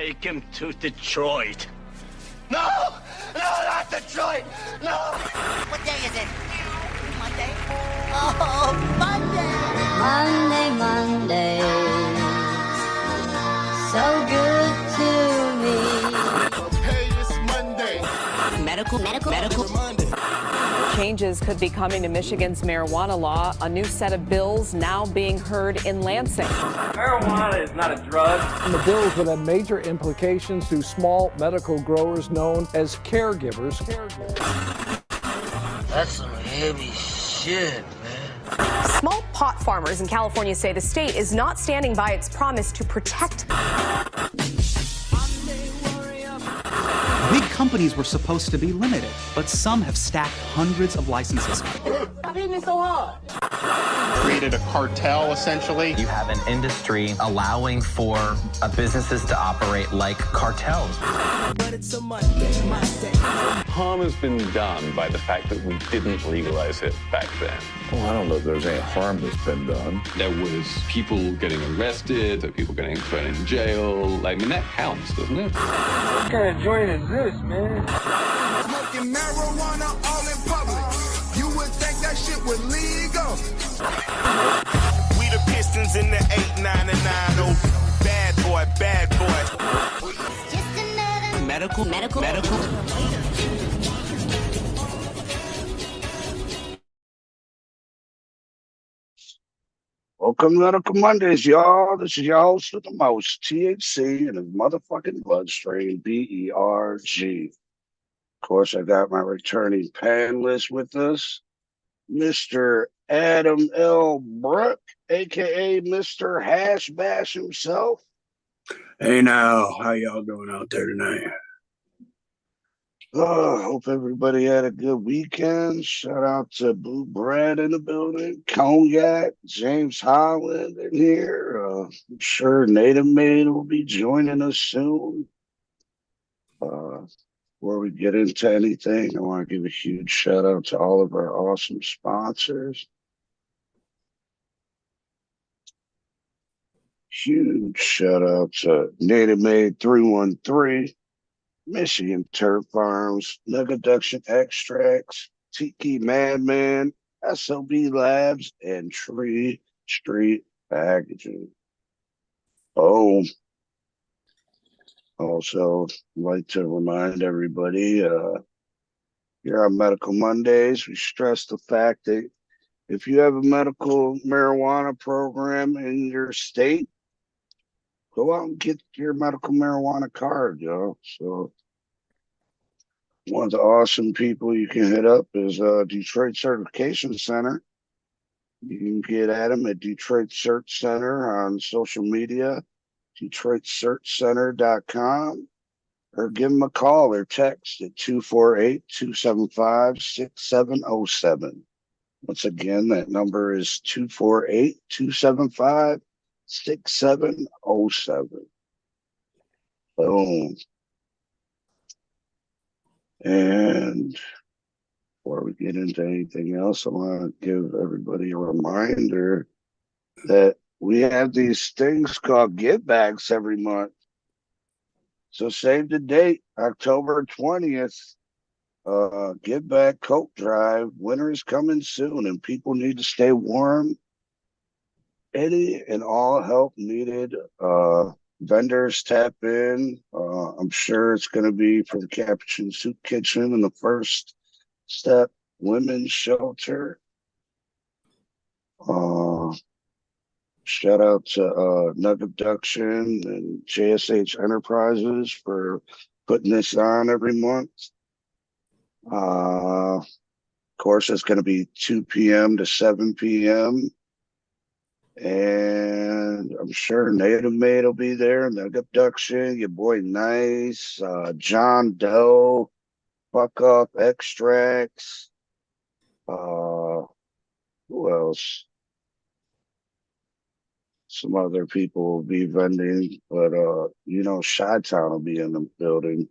Take him to Detroit. No! No, not Detroit! No! What day is it? Monday? Oh, Monday! Monday, Monday, so good to me. Hey, it's Monday. Medical Monday. Changes could be coming to Michigan's marijuana law. A new set of bills now being heard in Lansing. Marijuana is not a drug. And the bills would have major implications to small medical growers known as caregivers. That's some heavy shit, man. Small pot farmers in California say the state is not standing by its promise to protect. Big companies were supposed to be limited, but some have stacked hundreds of licenses. Stop hitting me so hard. Created a cartel, essentially. You have an industry allowing for businesses to operate like cartels. But it's a Monday. Harm has been done by the fact that we didn't legalize it back then. Well, I don't know if there's any harm that's been done. There was people getting arrested, there were people getting thrown in jail. I mean, that counts, doesn't it? What kind of joint is this, man? Smoking marijuana all in public. You would think that shit was legal. We the Pistons in the 8, 9, and 9. Oh, bad boy, bad boy. Just another medical. Welcome to Medical Mondays, y'all. This is your host with the most, THC in his motherfucking bloodstream, BERG. Of course, I got my returning panelist with us, Mr. Adam L. Brook, a.k.a. Mr. Hash Bash himself. Hey now, how y'all doing out there tonight? Hope everybody had a good weekend. Shout out to Blue Brad in the building, Cognac, James Holland in here. I'm sure Native Maid will be joining us soon. Before we get into anything, I want to give a huge shout out to all of our awesome sponsors. Huge shout out to Native Maid 313. Michigan Turf Farms, Nuggeduction Extracts, Tiki Madman, SOB Labs, and Tree Street Packaging. Oh, also like to remind everybody, here on Medical Mondays, we stress the fact that if you have a medical marijuana program in your state, go out and get your medical marijuana card, yo. So one of the awesome people you can hit up is Detroit Certification Center. You can get at them at Detroit Cert Center on social media, DetroitCertCenter.com, or give them a call or text at 248-275-6707. Once again, that number is 248-275-6707. Boom. And before we get into anything else, I want to give everybody a reminder that we have these things called give backs every month. So save the date, October 20th. Give back coat drive. Winter is coming soon, and people need to stay warm. Any and all help needed. Vendors tap in. I'm sure it's going to be for the Capuchin Soup Kitchen and the First Step Women's Shelter. Shout out to Nuggeduction and JSH Enterprises for putting this on every month. Of course, it's going to be 2 p.m. to 7 p.m. And I'm sure Native Maid will be there. Nuggeduction, your boy Nice, John Doe, Fuck Up Extracts. Who else? Some other people will be vending, but Chi-Town will be in the building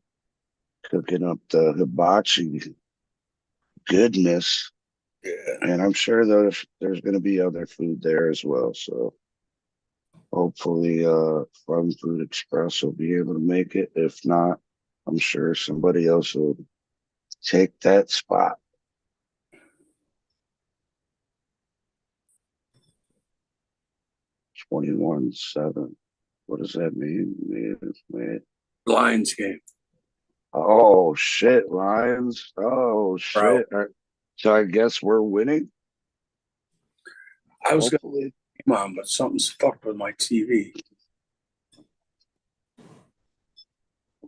cooking up the hibachi goodness. Yeah. And I'm sure there's going to be other food there as well. So Hopefully, Fun Food Express will be able to make it. If not, I'm sure somebody else will take that spot. $21.7. What does that mean? Lions game. Oh shit, Lions. Oh shit. So I guess we're winning. I was going to come on, but something's fucked with my TV.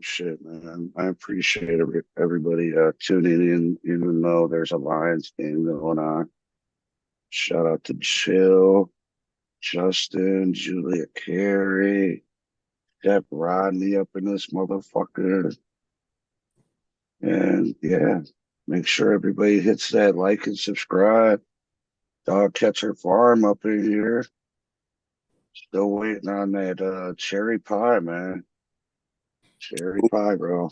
Shit, man. I appreciate everybody tuning in, even though there's a Lions game going on. Shout out to Chill, Justin, Julia Carey, Jeff Rodney up in this motherfucker. And yeah, make sure everybody hits that like and subscribe. Dog Catcher Farm up in here. Still waiting on that cherry pie, man. Cherry pie, bro.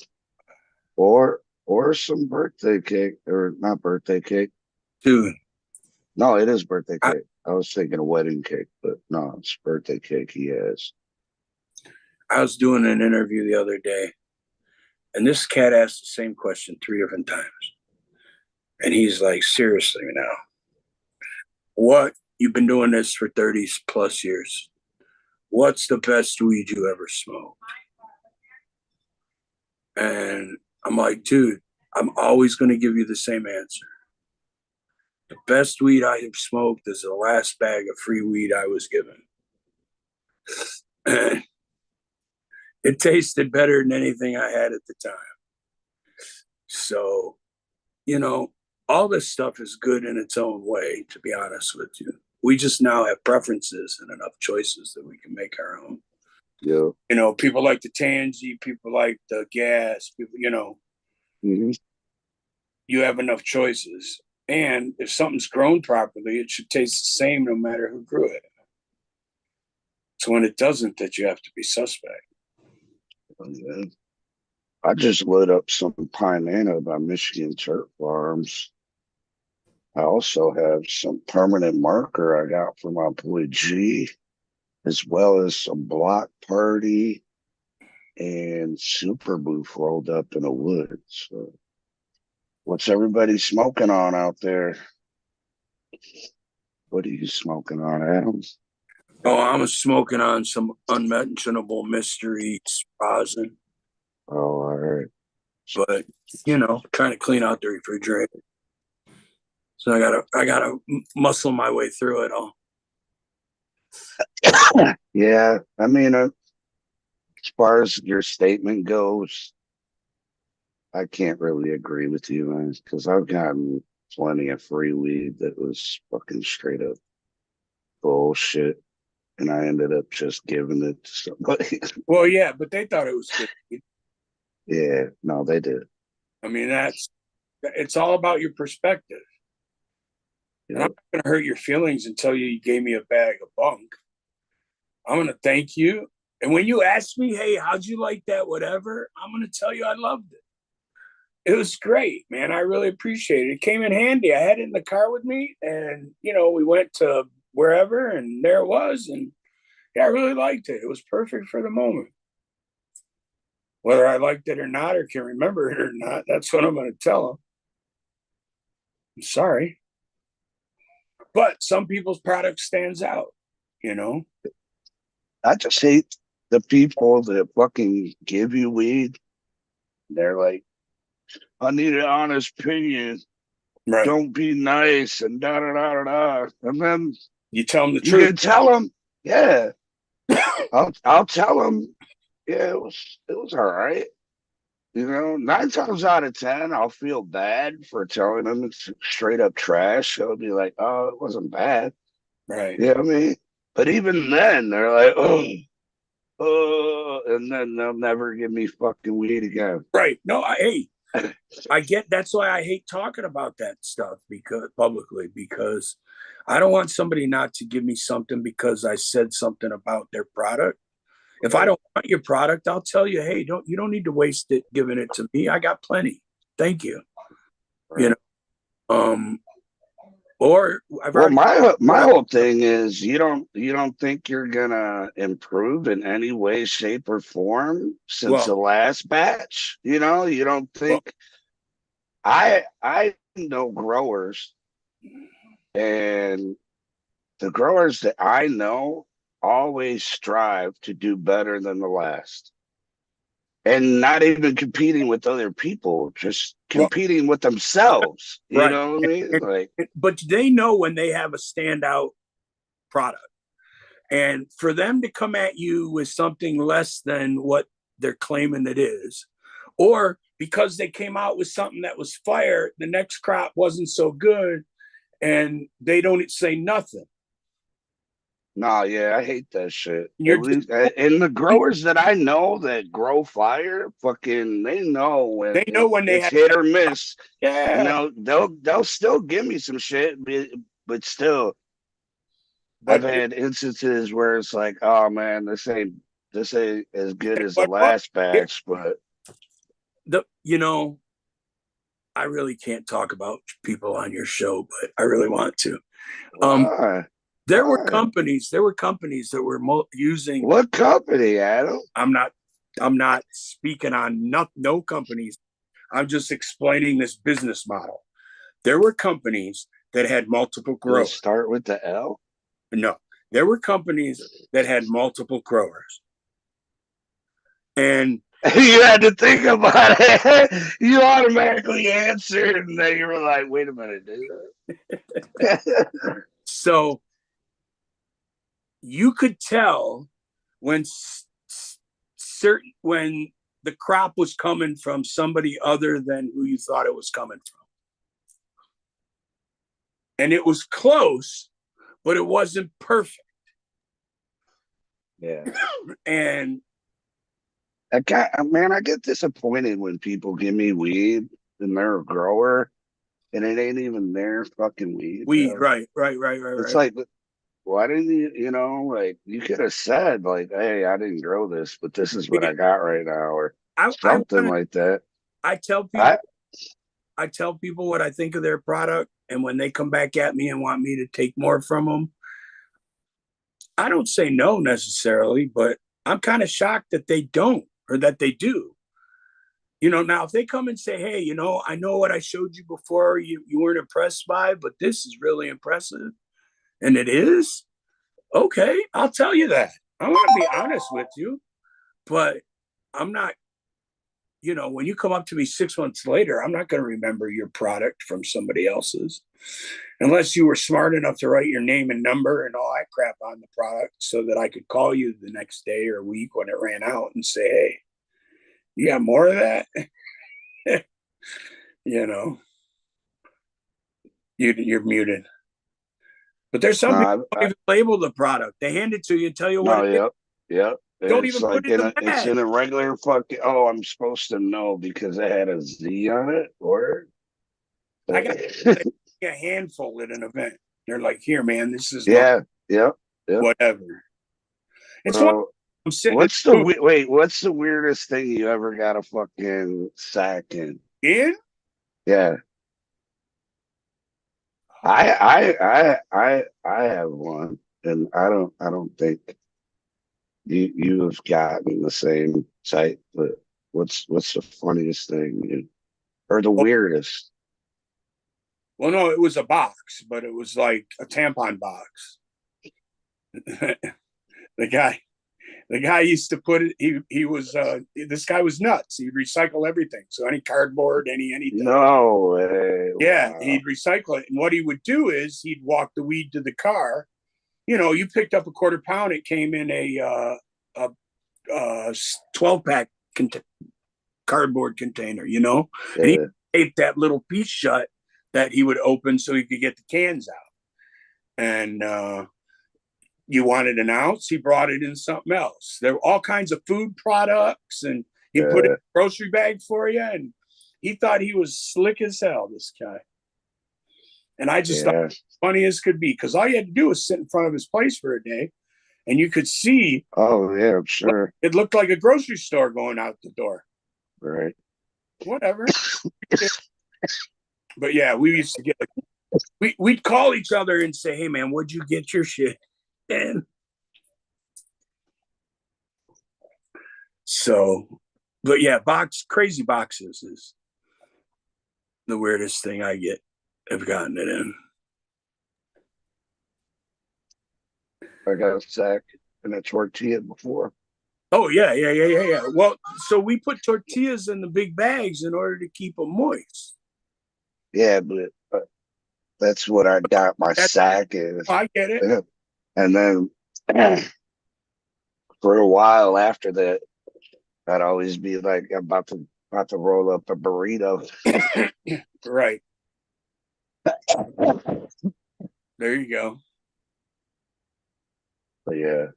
Or some birthday cake, or not birthday cake. Dude. No, it is birthday cake. I was thinking a wedding cake, but no, it's birthday cake he has. I was doing an interview the other day, and this cat asked the same question 3 different times. And he's like, seriously now, you've been doing this for 30 plus years. What's the best weed you ever smoked? And I'm like, dude, I'm always going to give you the same answer. The best weed I have smoked is the last bag of free weed I was given. And it tasted better than anything I had at the time. So, all this stuff is good in its own way, to be honest with you. We just now have preferences and enough choices that we can make our own. Yeah. People like the Tansy, people like the gas, people, Mm-hmm. You have enough choices. And if something's grown properly, it should taste the same no matter who grew it. So when it doesn't, that you have to be suspect. Yeah. I just lit up some Pine Anna by Michigan Turf Farms. I also have some permanent marker I got from my boy G, as well as some Block Party and Super Booth rolled up in the woods. So what's everybody smoking on out there? What are you smoking on, Adam? Oh, I'm smoking on some unmentionable mystery rosin. Oh, all right. But trying to clean out the refrigerator. So I gotta muscle my way through it all. Yeah, I mean, as far as your statement goes, I can't really agree with you, man, because I've gotten plenty of free weed that was fucking straight up bullshit, and I ended up just giving it to somebody. Well, yeah, but they thought it was good. Yeah, no, they did. I mean, it's all about your perspective. And I'm not going to hurt your feelings and tell you gave me a bag of bunk. I'm going to thank you. And when you ask me, hey, how'd you like that, whatever, I'm going to tell you I loved it. It was great, man. I really appreciate it. It came in handy. I had it in the car with me, and, we went to wherever, and there it was. And, yeah, I really liked it. It was perfect for the moment. Whether I liked it or not, or can remember it or not, that's what I'm going to tell them. I'm sorry. But some people's product stands out, I just hate the people that fucking give you weed. They're like, I need an honest opinion. Right. Don't be nice and da da da da da. And then you tell them the you truth. can tell them, yeah. I'll tell them, yeah, it was all right. 9 times out of 10, I'll feel bad for telling them it's straight up trash. They'll be like, oh, it wasn't bad. Right. You know what I mean? But even then, they're like, oh, and then they'll never give me fucking weed again. Right. No, I get, that's why I hate talking about that stuff publicly, because I don't want somebody not to give me something because I said something about their product. If I don't want your product, I'll tell you, hey, you don't need to waste it giving it to me. I got plenty. Thank you. Right. What Or well, my whole thing is you don't think you're gonna improve in any way, shape, or form since the last batch. You know, you don't think. I know growers, and the growers that I know always strive to do better than the last. And not even competing with other people, just competing with themselves. You know what I mean? Like, but they know when they have a standout product. And for them to come at you with something less than what they're claiming it is, or because they came out with something that was fire, the next crop wasn't so good, and they don't say nothing. No, yeah, I hate that shit. And the growers that I know that grow fire, fucking, they know when it's hit or miss. Yeah, and they'll still give me some shit, but still, I've had instances where it's like, oh man, this ain't as good as the last batch, but I really can't talk about people on your show, but I really want to. There were companies that were using. What company, Adam? I'm not speaking on no companies. I'm just explaining this business model. There were companies that had multiple growers. Start with the L? No, there were companies that had multiple growers. And you had to think about it. You automatically answered, and then you were like, wait a minute, dude. So you could tell when when the crop was coming from somebody other than who you thought it was coming from. And it was close, but it wasn't perfect. Yeah. And I get disappointed when people give me weed and they're a grower and it ain't even their fucking weed. Right. It's like, why didn't you, like, you could have said, like, hey, I didn't grow this, but this is what I got right now, or something like that. I tell people what I think of their product, and when they come back at me and want me to take more from them, I don't say no necessarily, but I'm kind of shocked that they don't, or that they do. Now if they come and say, hey, I know what I showed you before you weren't impressed by, but this is really impressive. And it is, okay, I'll tell you that. I want to be honest with you, but I'm not, when you come up to me 6 months later, I'm not going to remember your product from somebody else's, unless you were smart enough to write your name and number and all that crap on the product so that I could call you the next day or week when it ran out and say, hey, you got more of that? You're muted. But there's some people who don't even label the product. They hand it to you and tell you what it is. Yep. Don't even put it in the bag. It's in a regular fucking, I'm supposed to know because it had a Z on it, or? I got a handful at an event. They're like, here, man, this is whatever. It's what's the weirdest thing you ever got a fucking sack in? Yeah. I have one, and I don't think you have gotten the same type. But what's the funniest thing, or the weirdest? Well, no, it was a box, but it was like a tampon box. The guy used to put it. He was this guy was nuts. He'd recycle everything. So any cardboard, anything. No way. Yeah, Wow. he'd recycle it. And what he would do is he'd walk the weed to the car. You picked up a quarter pound. It came in a 12-pack cardboard container. And he taped that little piece shut that he would open so he could get the cans out. And you wanted an ounce, he brought it in something else. There were all kinds of food products, and he put it in a grocery bag for you, and he thought he was slick as hell, this guy. And I just thought it was funny as could be, because all you had to do was sit in front of his place for a day, and you could see. Oh, yeah, I'm sure. It looked like a grocery store going out the door. Right. Whatever. But yeah, we used to get we'd call each other and say, "Hey, man, what'd you get your shit?" And so, but yeah, crazy boxes is the weirdest thing I've gotten it in. I got a sack and a tortilla before. Oh yeah. Well, so we put tortillas in the big bags in order to keep them moist. Yeah, but that's what I got my sack is. I get it. And then for a while after that, I'd always be like, I'm about to roll up a burrito. Right. There you go. But yeah,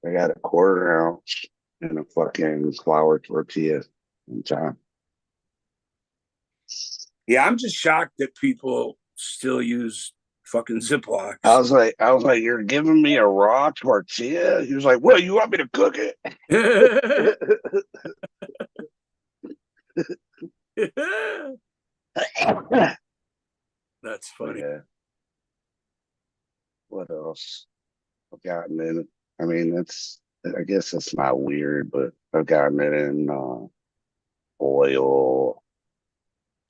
I got a quarter ounce and a fucking flour tortilla in time. Yeah, I'm just shocked that people still use fucking Ziplocs. I was like, you're giving me a raw tortilla? He was like, well, you want me to cook it? That's funny. Yeah. What else? I've gotten in. I mean, I guess it's not weird, but I've gotten it in oil,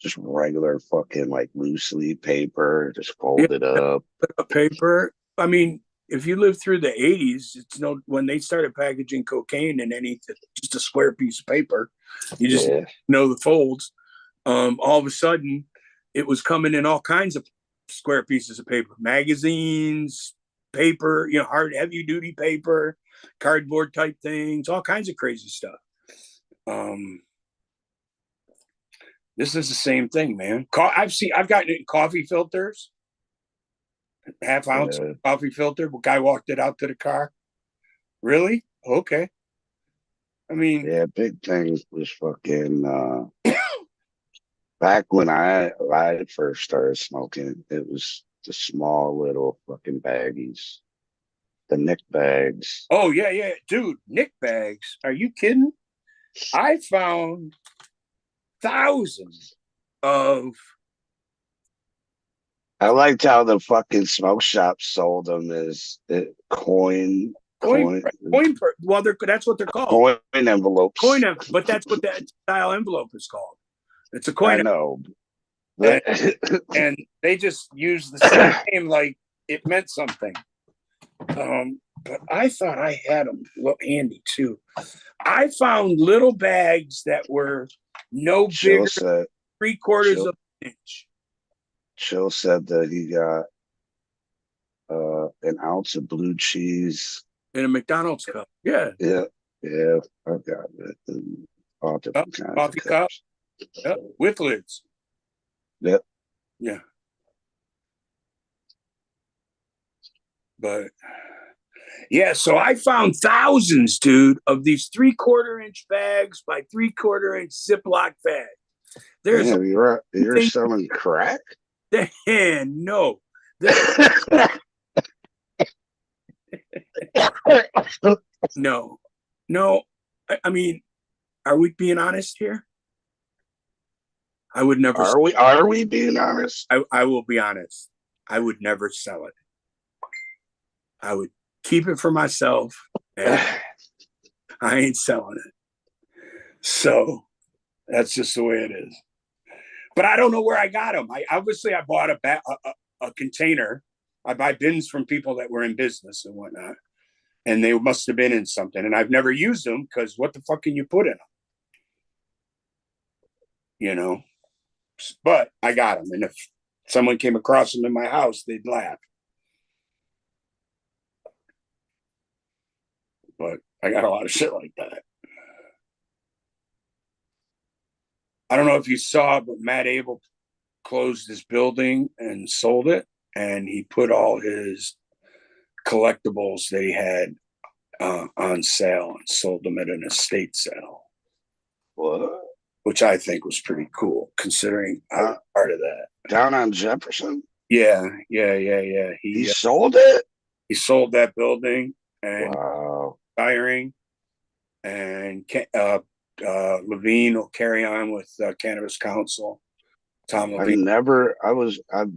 just regular fucking like loose leaf paper, just fold it up. Paper. I mean, if you lived through the 80s, when they started packaging cocaine in just a square piece of paper, you just know the folds. All of a sudden, it was coming in all kinds of square pieces of paper, magazines, paper, hard, heavy duty paper, cardboard type things, all kinds of crazy stuff. This is the same thing, man. I've gotten it in coffee filters, half ounce coffee filter. The guy walked it out to the car. Really? Okay. I mean, yeah, big thing was fucking back when I first started smoking, it was the small little fucking baggies, the Nick bags. Oh yeah, dude, Nick bags. Are you kidding? I found thousands of. I liked how the fucking smoke shops sold them as coin. Well, that's what they're called. Coin envelopes. But that's what that style envelope is called. It's a coin. I know. And they just use the same name like it meant something. But I thought I had them handy too. I found little bags that were no bigger than 3/4 of an inch. Chill said that he got an ounce of blue cheese in a McDonald's cup. Yeah. I've got it. All different kinds coffee of cups. Yep. With lids. Yep. Yeah. But yeah, so I found thousands, dude, of these 3/4 inch bags by 3/4 inch Ziploc bags. You're selling crack? No. No. I mean, are we being honest here? I would never. Are we being honest? I will be honest. I would never sell it. I would keep it for myself, and I ain't selling it. So that's just the way it is. But I don't know where I got them. I bought a container. I buy bins from people that were in business and whatnot, and they must have been in something. And I've never used them because what the fuck can you put in them? But I got them, and if someone came across them in my house, they'd laugh. But I got a lot of shit like that. I don't know if you saw, but Matt Abel closed his building and sold it, and he put all his collectibles that he had on sale and sold them at an estate sale. What? Which I think was pretty cool, considering I'm part of that. Down on Jefferson? Yeah. He sold it? He sold that building and wow. Hiring, and Levine will carry on with Cannabis Council. Tom I've Levine.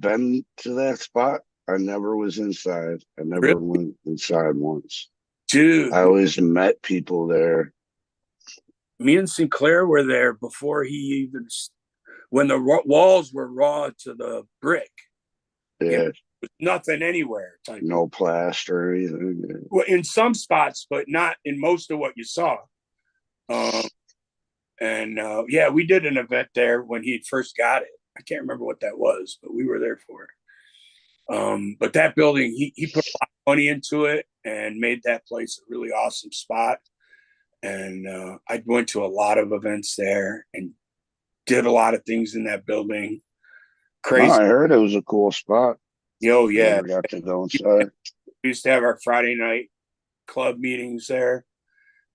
been to that spot. I never was inside. I never Really? went inside once. Dude, I always met people there. me and Sinclair were there before he even, when the walls were raw to the brick. Yeah. Nothing anywhere. No plaster or anything. Well, in some spots, but not in most of what you saw. Yeah, we did an event there when he first got it. I can't remember what that was, but we were there for it. But that building, he put a lot of money into it and made that place a really awesome spot. And I went to a lot of events there and did a lot of things in that building. Crazy. No, I heard it was a cool spot. Yo, yeah. Never got to go inside. We used to have our Friday night club meetings there.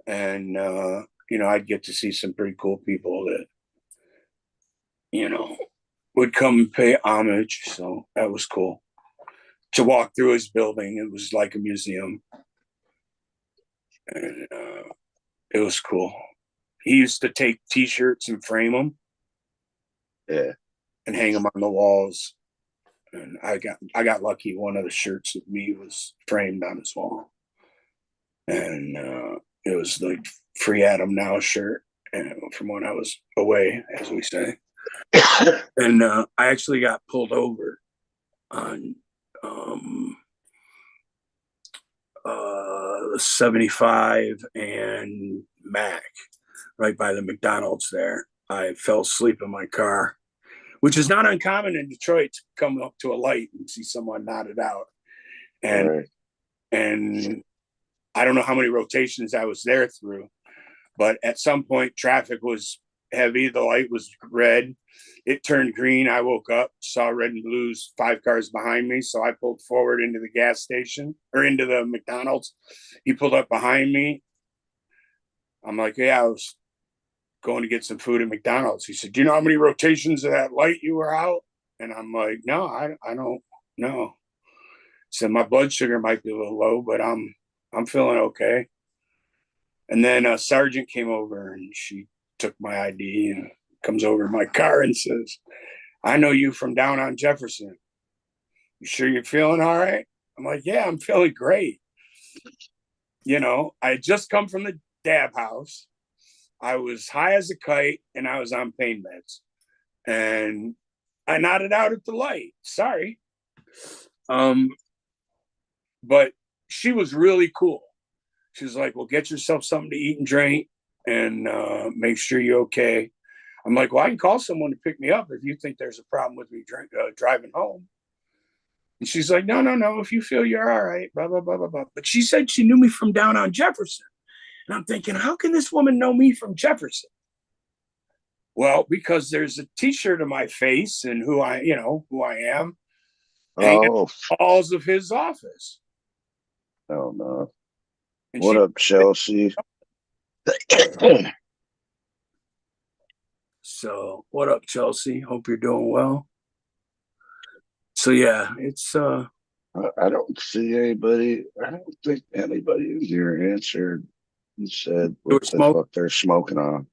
And, I'd get to see some pretty cool people that, would come and pay homage. So that was cool. To walk through his building, it was like a museum. And it was cool. He used to take T-shirts and frame them. Yeah. And hang them on the walls. And I got lucky. One of the shirts of me was framed on his wall. And it was like free Adam Now shirt, and from when I was away, as we say. And I actually got pulled over on 75 and Mac, right by the McDonald's there. I fell asleep in my car, which is not uncommon in Detroit to come up to a light and see someone nodded out. And I don't know how many rotations I was there through, but at some point traffic was heavy. The light was red. It turned green. I woke up, saw red and blues, 5 cars behind me. So I pulled forward into the gas station or into the McDonald's. He pulled up behind me. I'm like, yeah, I was going to get some food at McDonald's. He said, do you know how many rotations of that light you were out? And I'm like, no, I don't know. He said, my blood sugar might be a little low, but I'm feeling okay. And then a sergeant came over and she took my ID and comes over in my car and says, I know you from down on Jefferson. You sure you're feeling all right? I'm like, yeah, I'm feeling great. I had just come from the dab house. I was high as a kite and I was on pain meds. And I nodded out at the light. Sorry. But she was really cool. She was like, well, get yourself something to eat and drink and make sure you're okay. I'm like, well, I can call someone to pick me up if you think there's a problem with me driving home. And she's like, no. If you feel you're all right, blah, blah, blah, blah, blah. But she said she knew me from down on Jefferson. And I'm thinking, how can this woman know me from Jefferson? Well, because there's a T-shirt of my face and who I am hanging in the halls of his office. Oh, no. And what up, Chelsea? So, what up, Chelsea? Hope you're doing well. So, yeah, it's... I don't see anybody. I don't think anybody in here answered. He said what the fuck they're smoking on.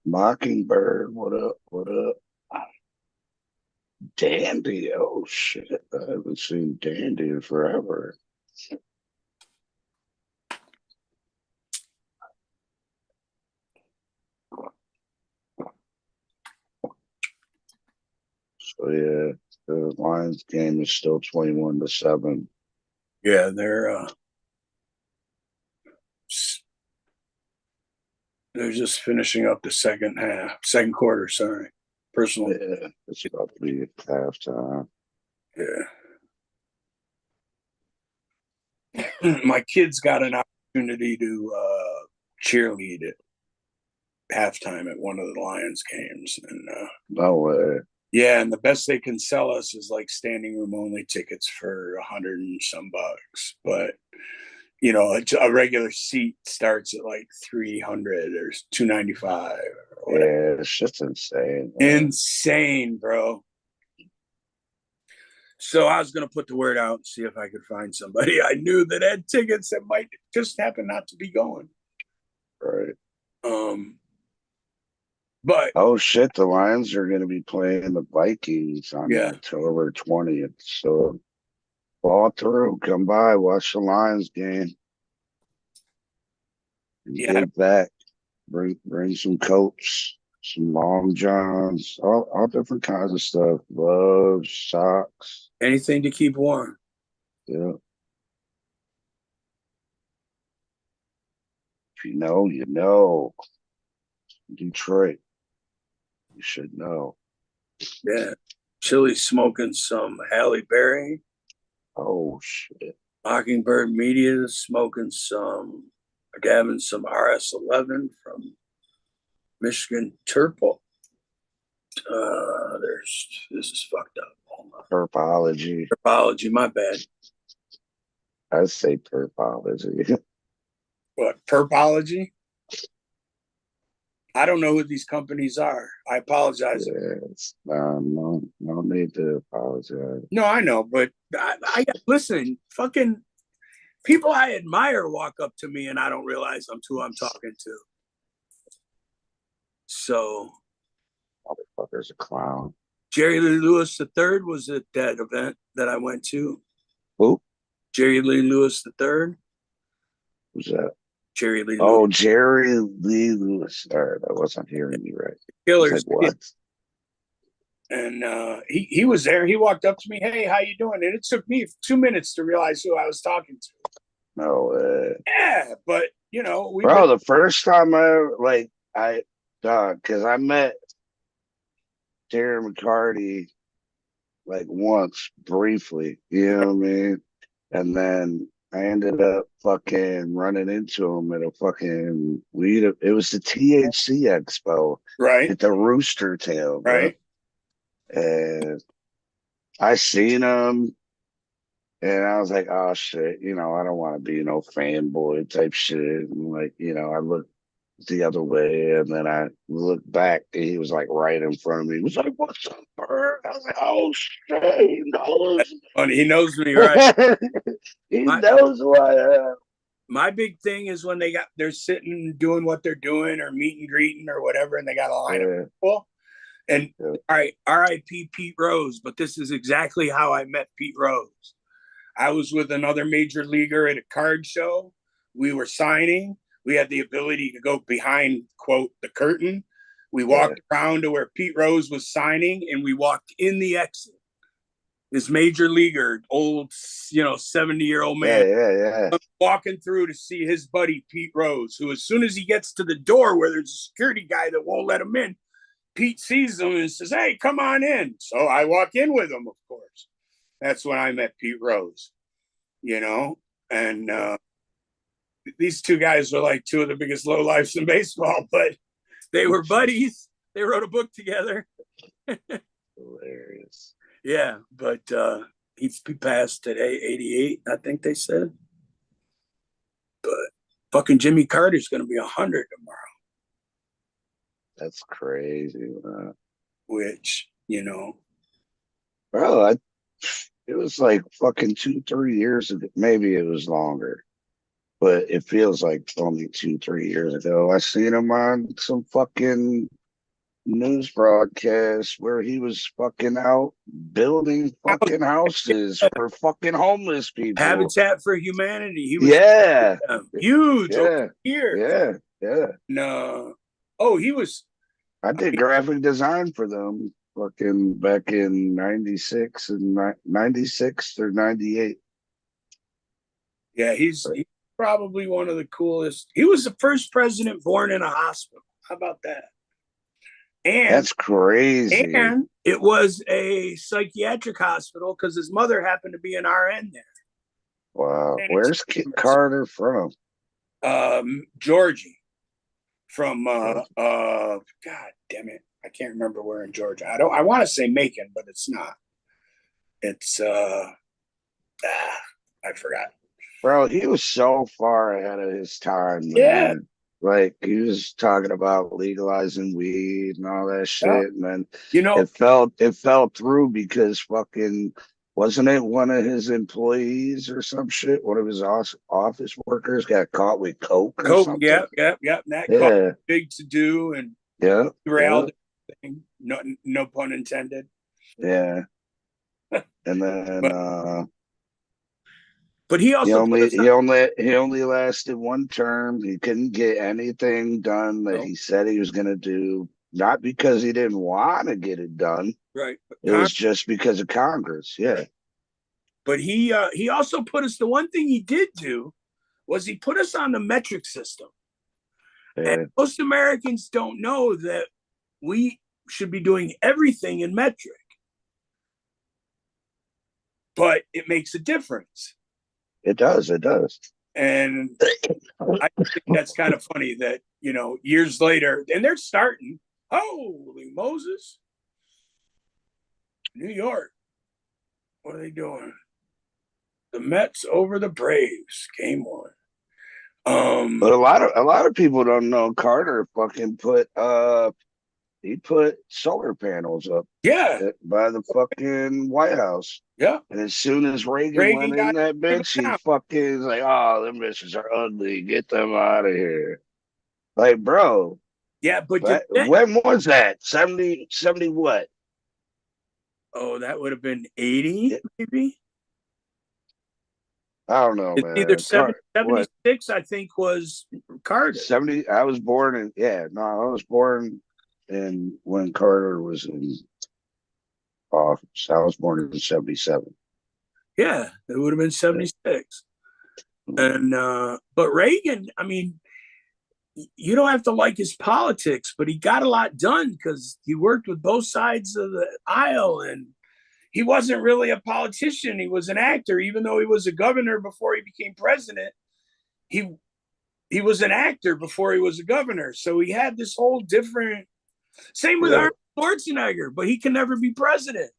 Mockingbird, what up? What up? Dandy, oh shit. I haven't seen Dandy in forever. So yeah, the Lions game is still 21-7. Yeah, they're just finishing up the second quarter, sorry. Personal. Yeah, it's about to be halftime. Yeah. My kids got an opportunity to cheerlead at halftime at one of the Lions games. And no way. Yeah, and the best they can sell us is like standing room only tickets for $100 and some bucks. But a regular seat starts at like $300 or $295. Yeah, it's just insane. Man. Insane, bro. So I was gonna put the word out and see if I could find somebody I knew that had tickets that might just happen not to be going. Right. But oh shit, the Lions are going to be playing the Vikings on October 20th. So fall through, come by, watch the Lions game. Give back, bring some coats, some long johns, all different kinds of stuff. Gloves, socks, anything to keep warm. Yeah. If you know, you know. Detroit, you should know. Yeah, Chili smoking some Halle Berry. Oh shit! Mockingbird Media smoking some, dabbing some RS11 from Michigan Turple. This is fucked up. Purpology. Purpology, my bad. I say purpology. What, Purpology? I don't know who these companies are. I apologize. Yes. No need to apologize. No, I know, but I listen, fucking people I admire walk up to me and I don't realize who I'm talking to. So motherfucker's a clown. Jerry Lee Lewis III was at that event that I went to. Who? Jerry Lee Lewis III. Who's that? Jerry Lee Lewis. Oh, Jerry Lee Lewis. All right, I wasn't hearing you right. Killers. Like, what? And he was there. He walked up to me. Hey, how you doing? And it took me 2 minutes to realize who I was talking to. No way. Yeah, but you know, the first time because I met Darren McCarty like once briefly, you know what I mean? And then I ended up fucking running into him at a fucking it was the THC Expo, right? At the Rooster Tail, right? And I seen him, and I was like, oh shit, I don't want to be no fanboy type shit. And like, I looked the other way, and then I looked back, and he was like right in front of me. He was like, "What's up, Bert?" I was like, "Oh shit, he knows." Funny, he knows me, right? He knows who I am. My big thing is when they're sitting doing what they're doing, or meet and greeting, or whatever, and they got a line of people. And all right, R.I.P. Pete Rose, but this is exactly how I met Pete Rose. I was with another major leaguer at a card show. We were signing. We had the ability to go behind, quote, the curtain. We walked around to where Pete Rose was signing, and we walked in the exit. This major leaguer, old, 70-year-old man, walking through to see his buddy, Pete Rose, who as soon as he gets to the door where there's a security guy that won't let him in, Pete sees him and says, "Hey, come on in." So I walk in with him, of course. That's when I met Pete Rose, and these two guys were like two of the biggest lowlifes in baseball, but they were buddies. They wrote a book together. Hilarious. Yeah, but he passed today, 88, I think they said. But fucking Jimmy Carter's going to be 100 tomorrow. That's crazy, man. Which, Bro, it was like fucking 2-3 years ago. Maybe it was longer, but it feels like only 2-3 years ago. I seen him on some fucking news broadcast where he was fucking out building fucking houses for fucking homeless people. Habitat for Humanity. He was huge over here. Yeah. No. I did graphic design for them fucking back in 96 and 96 or 98. Yeah, he's probably one of the coolest. He was the first president born in a hospital. How about that? And that's crazy. And it was a psychiatric hospital because his mother happened to be an RN there. Wow. Where's Kit Carter from? Georgie. From God damn it. I can't remember where in Georgia. I want to say Macon, but it's not. It's I forgot. Bro, he was so far ahead of his time, man. Yeah. Like he was talking about legalizing weed and all that shit, and then it fell through because fucking wasn't it one of his employees or some shit? One of his office workers got caught with coke. Coke, yeah. That big to do, and Yeah. Derailed thing. No pun intended. Yeah. And then but he also he only lasted one term. He couldn't get anything done that he said he was gonna do, not because he didn't want to get it done. Right. It was just because of Congress. Yeah. But he also put us, the one thing he did do was he put us on the metric system. And most Americans don't know that we should be doing everything in metric. But it makes a difference. It does. And I think that's kind of funny that, years later, and they're starting, holy Moses, New York, what are they doing? The Mets over the Braves, game one. But a lot of people don't know Carter fucking put solar panels up. Yeah. By the fucking White House. Yeah. And as soon as Reagan went in that bitch, he fucking was like, oh, them bitches are ugly. Get them out of here. Like, bro. Yeah, but when was that? 70 what? Oh, that would have been 80, maybe? I don't know, man. Either 76, I think, was Carter. 70. I was born in when Carter was in office. I was born in 77. Yeah, it would have been 76. And but Reagan, I mean, you don't have to like his politics, but he got a lot done because he worked with both sides of the aisle, and he wasn't really a politician. He was an actor, even though he was a governor before he became president. He was an actor before he was a governor. So he had this whole different, same with Arnold Schwarzenegger, but he can never be president.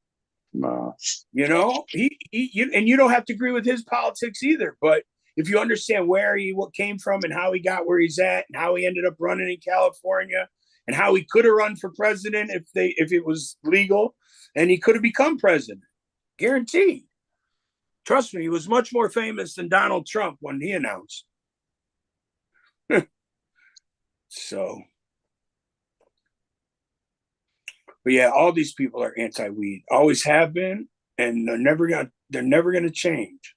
No. And you don't have to agree with his politics either. But if you understand where he came from and how he got where he's at and how he ended up running in California and how he could have run for president if it was legal, and he could have become president, guaranteed. Trust me, he was much more famous than Donald Trump when he announced. So, but yeah, all these people are anti-weed, always have been, and they're never gonna change.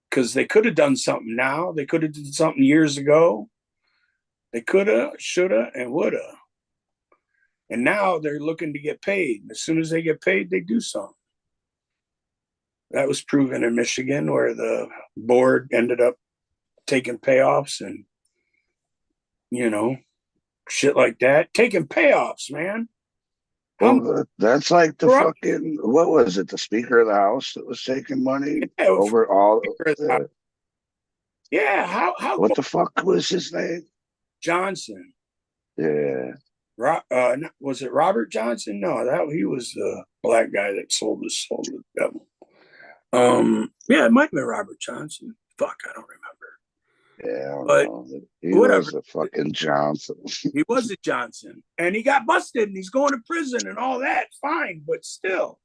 Because they could have done something now. They could have done something years ago. They could have, should have, and would have. And now they're looking to get paid. As soon as they get paid, they do something. That was proven in Michigan, where the board ended up taking payoffs and, shit like that. Taking payoffs, man. Well, that's like the fucking, what was it? The Speaker of the House that was taking money over all. Yeah. How? What the fuck was his name? Johnson. Yeah. Was it Robert Johnson? No, he was the black guy that sold his soul to the devil. Yeah, it might have been Robert Johnson. Fuck, I don't remember. Yeah, but he was a fucking Johnson. He was a Johnson, and he got busted, and he's going to prison and all that. Fine, but still,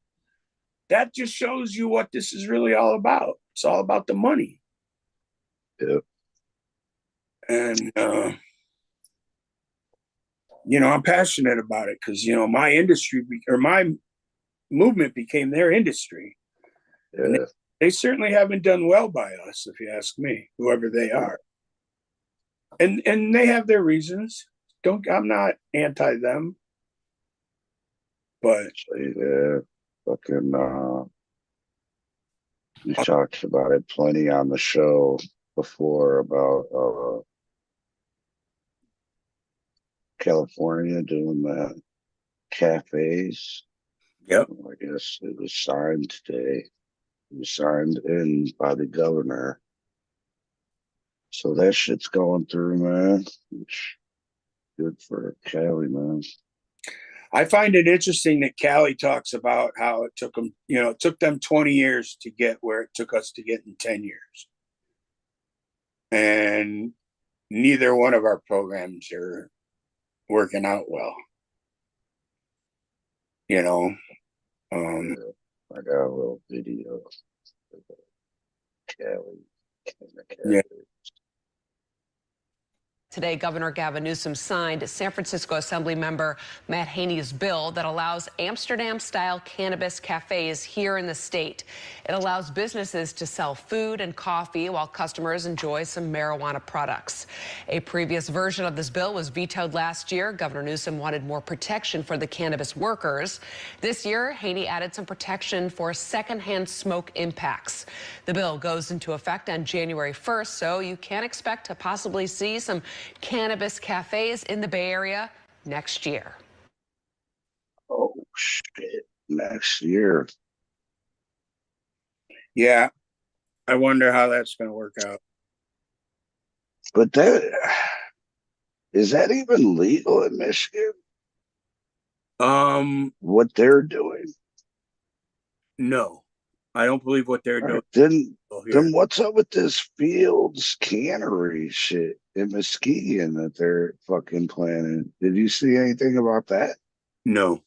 that just shows you what this is really all about. It's all about the money. Yeah. And I'm passionate about it because my industry my movement became their industry. Yeah. They certainly haven't done well by us, if you ask me, whoever they are. And they have their reasons. I'm not anti them. But yeah, fucking we talked about it plenty on the show before about California doing the cafes. Yep. I guess it was signed today. It was signed in by the governor. So that shit's going through, man. It's good for Cali, man. I find it interesting that Cali talks about how it took them, it took them 20 years to get where it took us to get in 10 years. And neither one of our programs are working out well. I got a little video of Cali. Yeah. Today, Governor Gavin Newsom signed San Francisco Assembly member Matt Haney's bill that allows Amsterdam-style cannabis cafes here in the state. It allows businesses to sell food and coffee while customers enjoy some marijuana products. A previous version of this bill was vetoed last year. Governor Newsom wanted more protection for the cannabis workers. This year, Haney added some protection for secondhand smoke impacts. The bill goes into effect on January 1st, so you can expect to possibly see some cannabis cafes in the Bay Area next year. Oh, shit. Next year. Yeah. I wonder how that's going to work out. But is that even legal in Michigan? What they're doing? No, I don't believe what they're doing. Then what's up with this Fields Cannery shit in Muskegon that they're fucking planning? Did you see anything about that? No.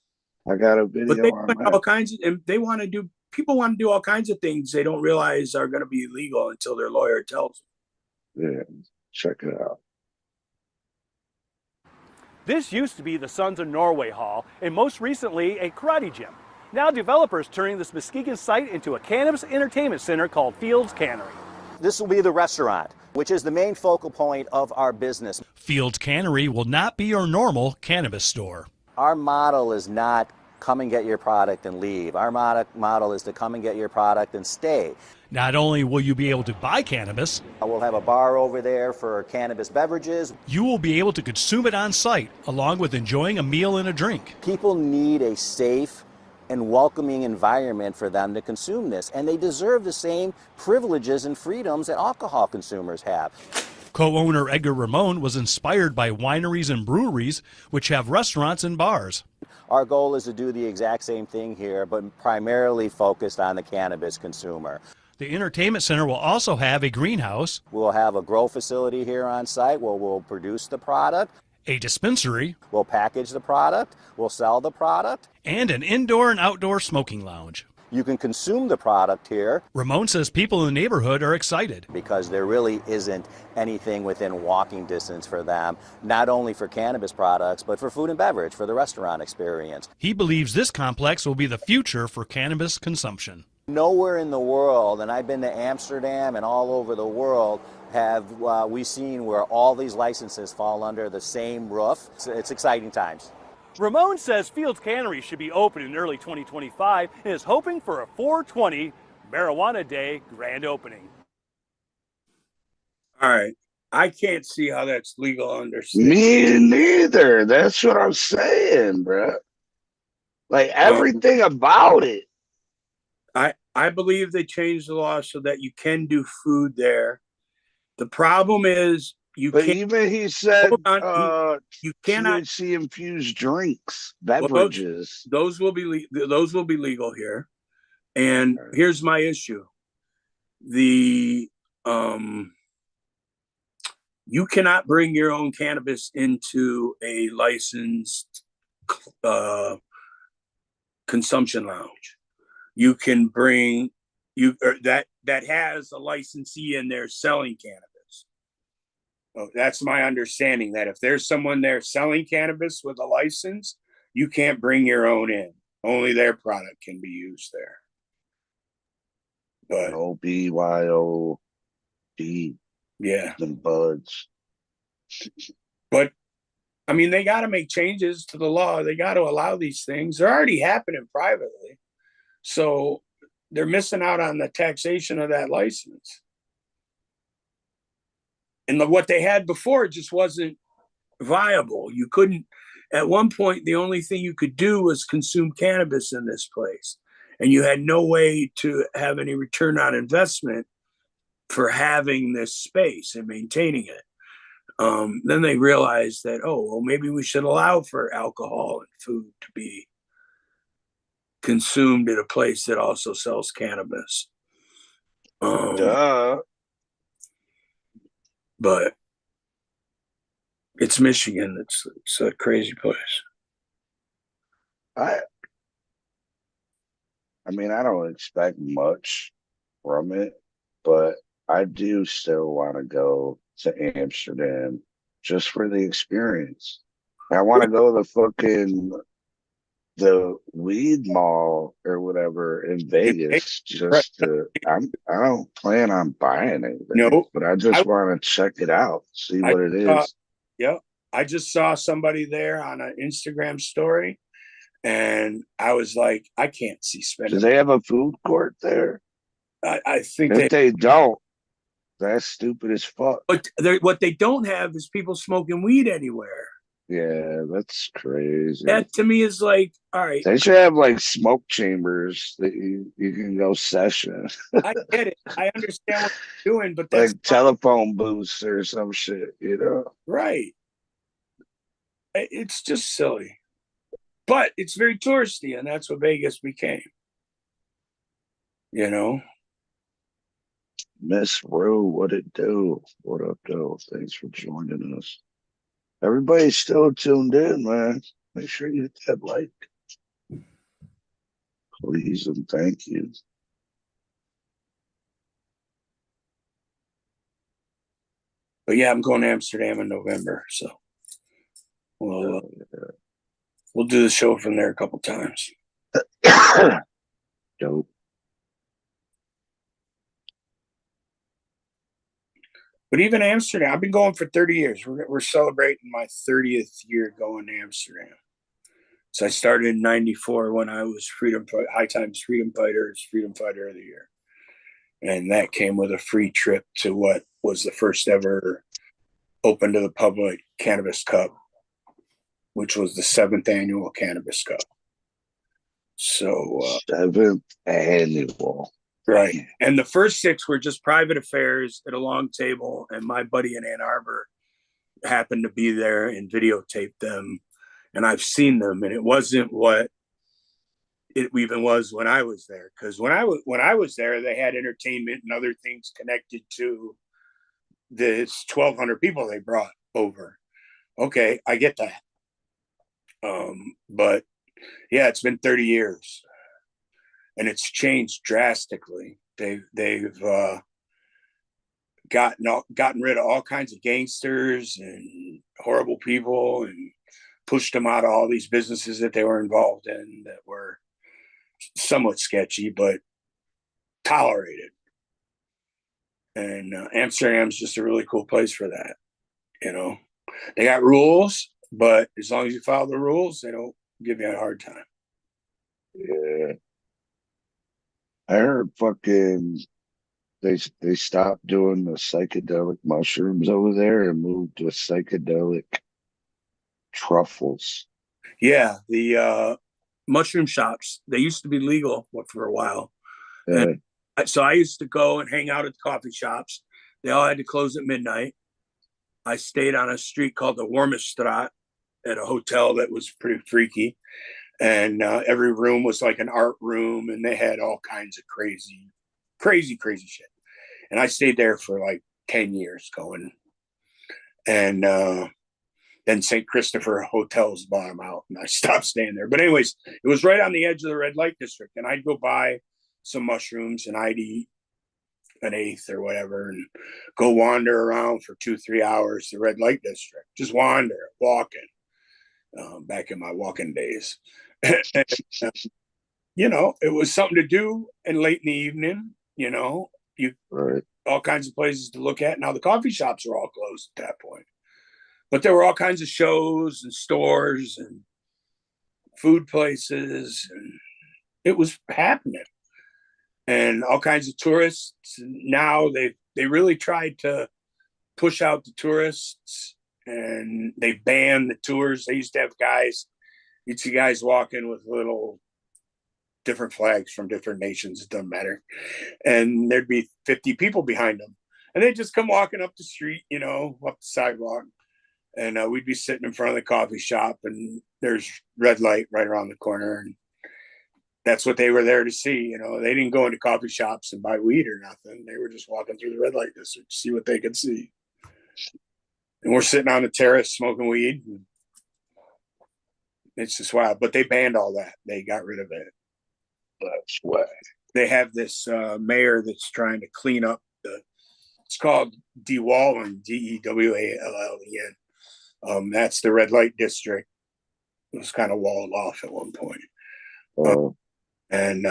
I got a video But they on want that. all kinds of, and people want to do all kinds of things they don't realize are going to be illegal until their lawyer tells them. Yeah, check it out. This used to be the Sons of Norway Hall, and most recently a karate gym. Now developers turning this Muskegon site into a cannabis entertainment center called Fields Cannery. This will be the restaurant, which is the main focal point of our business. Fields Cannery will not be your normal cannabis store. Our model is not come and get your product and leave. Our model is to come and get your product and stay. Not only will you be able to buy cannabis, we'll have a bar over there for cannabis beverages. You will be able to consume it on site, along with enjoying a meal and a drink. People need a safe and welcoming environment for them to consume this, and they deserve the same privileges and freedoms that alcohol consumers have. Co-owner Edgar Ramon was inspired by wineries and breweries, which have restaurants and bars. Our goal is to do the exact same thing here, but primarily focused on the cannabis consumer. The entertainment center will also have a greenhouse. We'll have a grow facility here on site where we'll produce the product. A dispensary. We'll package the product. We'll sell the product. And an indoor and outdoor smoking lounge. You can consume the product here. Ramon says people in the neighborhood are excited. Because there really isn't anything within walking distance for them, not only for cannabis products, but for food and beverage, for the restaurant experience. He believes this complex will be the future for cannabis consumption. Nowhere in the world, and I've been to Amsterdam and all over the world, have we seen where all these licenses fall under the same roof. It's exciting times. Ramon says Fields Cannery should be open in early 2025 and is hoping for a 4/20 Marijuana Day grand opening. All right. I can't see how that's legal under state. Me neither. That's what I'm saying, bro. Like everything about it. I believe they changed the law so that you can do food there. The problem is But can't. even he said You cannot THC infused drinks, beverages. Those will be legal here. And here's my issue: you cannot bring your own cannabis into a licensed consumption lounge. You can bring that has a licensee in there selling cannabis. Oh, that's my understanding, that if there's someone there selling cannabis with a license, you can't bring your own in. Only their product can be used there. But no BYOB. Yeah. Them buds. But I mean, they got to make changes to the law. They got to allow these things. They're already happening privately. So they're missing out on the taxation of that license. And what they had before just wasn't viable. You couldn't, at one point, the only thing you could do was consume cannabis in this place. And you had no way to have any return on investment for having this space and maintaining it. Then they realized that, maybe we should allow for alcohol and food to be consumed at a place that also sells cannabis. Duh. But it's Michigan. It's a crazy place. I mean, I don't expect much from it, but I do still want to go to Amsterdam just for the experience. I want to go to the weed mall or whatever in Vegas. Just I don't plan on buying anything, No, but I just want to check it out, see what it is. Yeah, I just saw somebody there on an Instagram story, and I was like, I can't see spending. Do they have a food court there? I think if they don't, that's stupid as fuck. But what they don't have is people smoking weed anywhere. Yeah, that's crazy. That to me is like, all right. They should have like smoke chambers that you can go session. I get it. I understand what you're doing, but that's like telephone booths or some shit, you know? Right. It's just silly. But it's very touristy, and that's what Vegas became. You know? Miss Rue, what it do? What up, though? Thanks for joining us. Everybody's still tuned in, man. Make sure you hit that like. Please and thank you. But yeah, I'm going to Amsterdam in November, so we'll do the show from there a couple times. Dope. But even Amsterdam, I've been going for 30 years. We're celebrating my 30th year going to Amsterdam. So I started in '94 when I was High Times Freedom Fighters, Freedom Fighter of the Year. And that came with a free trip to what was the first ever open to the public Cannabis Cup, which was the 7th annual Cannabis Cup. So 7th annual. Right. And the first 6 were just private affairs at a long table. And my buddy in Ann Arbor happened to be there and videotaped them. And I've seen them. And it wasn't what it even was when I was there. Because when I was there, they had entertainment and other things connected to this 1,200 people they brought over. Okay, I get that. But yeah, it's been 30 years. And it's changed drastically. They've gotten rid of all kinds of gangsters and horrible people and pushed them out of all these businesses that they were involved in that were somewhat sketchy, but tolerated. And Amsterdam's just a really cool place for that. You know, they got rules, but as long as you follow the rules, they don't give you a hard time. Yeah. I heard they stopped doing the psychedelic mushrooms over there and moved to psychedelic truffles. Yeah, the mushroom shops, they used to be legal for a while. Yeah. And so I used to go and hang out at the coffee shops. They all had to close at midnight. I stayed on a street called the Wormerstraat at a hotel that was pretty freaky. And every room was like an art room, and they had all kinds of crazy shit. And I stayed there for like 10 years going. And then St. Christopher Hotels bought them out, and I stopped staying there. But anyways, it was right on the edge of the red light district, and I'd go buy some mushrooms, and I'd eat an eighth or whatever, and go wander around for 2-3 hours, the red light district, just wander, walking. Back in my walking days. And, you know, it was something to do. And late in the evening, you know, all kinds of places to look at. Now the coffee shops are all closed at that point, but there were all kinds of shows and stores and food places, and it was happening. And all kinds of tourists. Now they really tried to push out the tourists, and they banned the tours. They used to have you'd see guys walking with little different flags from different nations. It doesn't matter. And there'd be 50 people behind them. And they'd just come walking up the street, you know, up the sidewalk. And we'd be sitting in front of the coffee shop, and there's red light right around the corner. And that's what they were there to see. You know, they didn't go into coffee shops and buy weed or nothing. They were just walking through the red light district to see what they could see. And we're sitting on the terrace smoking weed. It's just wild. But they banned all that. They got rid of it. That's why. They have this mayor that's trying to clean up it's called Dewallen, Dewallen. That's the red light district. It was kind of walled off at one point. And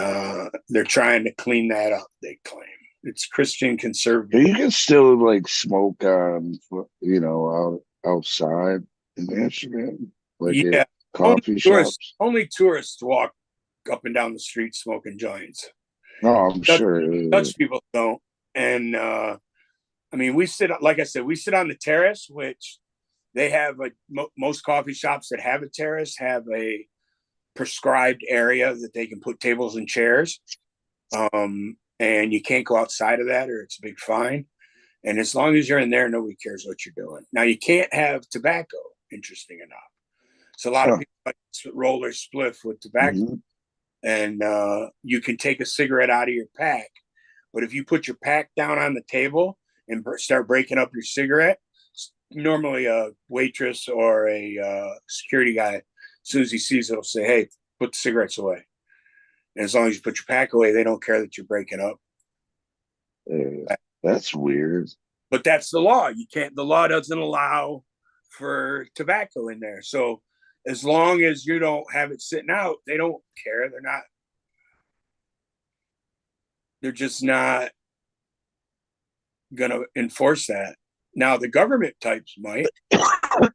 they're trying to clean that up, they claim. It's Christian conservative. You can still like smoke outside in Amsterdam. Like yeah. Coffee shops. Only tourists walk up and down the street smoking joints. No, I'm sure. Dutch people don't. And I mean, we sit on the terrace, which they have most coffee shops that have a terrace have a prescribed area that they can put tables and chairs. And you can't go outside of that or it's a big fine. And as long as you're in there, nobody cares what you're doing. Now, you can't have tobacco, interesting enough. So a lot of people like to roll their spliff with tobacco. And you can take a cigarette out of your pack. But if you put your pack down on the table and start breaking up your cigarette, normally a waitress or a security guy, as soon as he sees it, will say, hey, put the cigarettes away. And as long as you put your pack away, they don't care that you're breaking up. That's weird. But that's the law. The law doesn't allow for tobacco in there. So as long as you don't have it sitting out, they don't care. They're just not going to enforce that. Now, the government types might.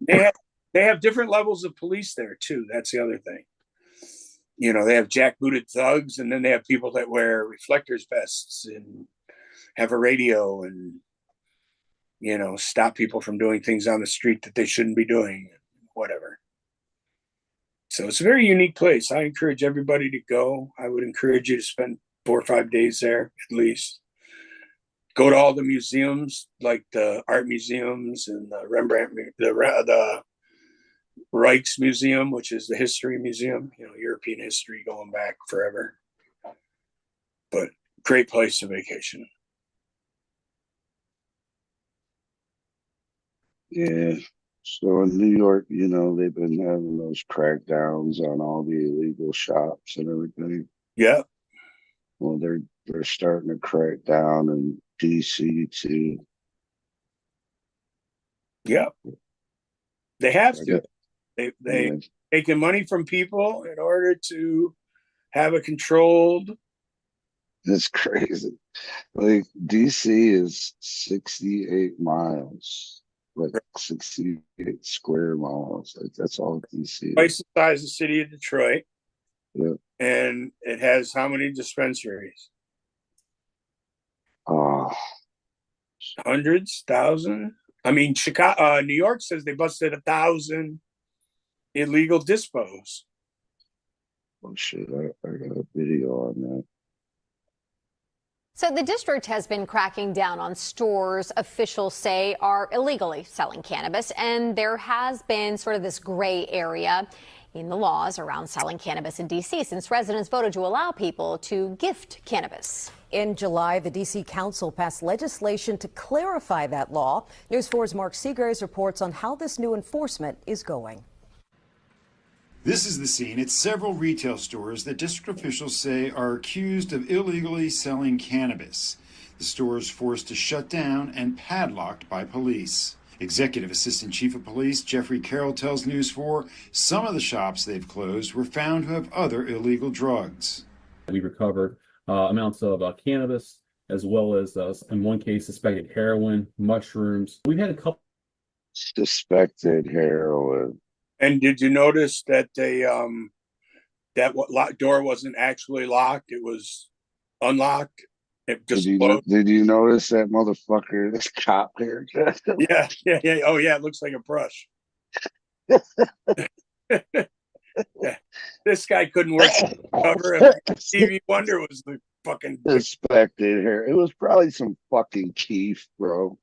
They have different levels of police there, too. That's the other thing. You know, they have jackbooted thugs, and then they have people that wear reflectors vests and have a radio and, you know, stop people from doing things on the street that they shouldn't be doing, whatever. So it's a very unique place. I encourage everybody to go. I would encourage you to spend 4 or 5 days there at least. Go to all the museums, like the art museums and the Rembrandt, the Rijksmuseum, which is the history museum, you know, European history going back forever. But great place to vacation. Yeah. So in New York, you know, they've been having those crackdowns on all the illegal shops and everything. Yeah. Well, they're starting to crack down in DC too. Yeah. They have to. They taking money from people in order to have a controlled. That's crazy. Like DC is 68 miles, like 68 square miles. Like that's all DC. Twice the size of the city of Detroit. Yeah. And it has how many dispensaries? Hundreds, thousand. I mean, Chicago, New York says they busted 1,000 illegal dispos. Oh shit! I got a video on that. So the district has been cracking down on stores officials say are illegally selling cannabis, and there has been sort of this gray area in the laws around selling cannabis in D.C. since residents voted to allow people to gift cannabis. In July, the D.C. Council passed legislation to clarify that law. News 4's Mark Seagraves reports on how this new enforcement is going. This is the scene at several retail stores that district officials say are accused of illegally selling cannabis. The stores forced to shut down and padlocked by police. Executive Assistant Chief of Police Jeffrey Carroll tells News 4 some of the shops they've closed were found to have other illegal drugs. We recovered amounts of cannabis, as well as, in one case, suspected heroin, mushrooms. We've had a couple. Suspected heroin. And did you notice that door wasn't actually locked? It was unlocked. It just did you notice that motherfucker? This cop here. Yeah. Oh yeah, it looks like a brush. This guy couldn't work cover. Stevie Wonder was the fucking suspected here. It was probably some fucking Keef, bro.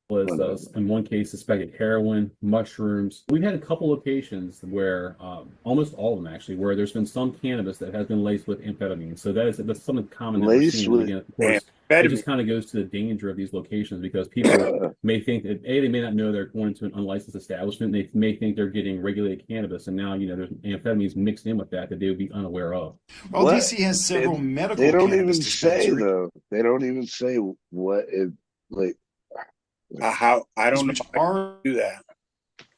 Was in one case suspected heroin, mushrooms. We've had a couple locations where almost all of them actually, where there's been some cannabis that has been laced with amphetamine. So that's something common that we're seeing. Again, of course, it just kind of goes to the danger of these locations because people may think that they may not know they're going to an unlicensed establishment. They may think they're getting regulated cannabis, and now there's amphetamines mixed in with that they would be unaware of. Well, DC has several medical. They don't even say though. They don't even say what it like. How I don't know how to do that.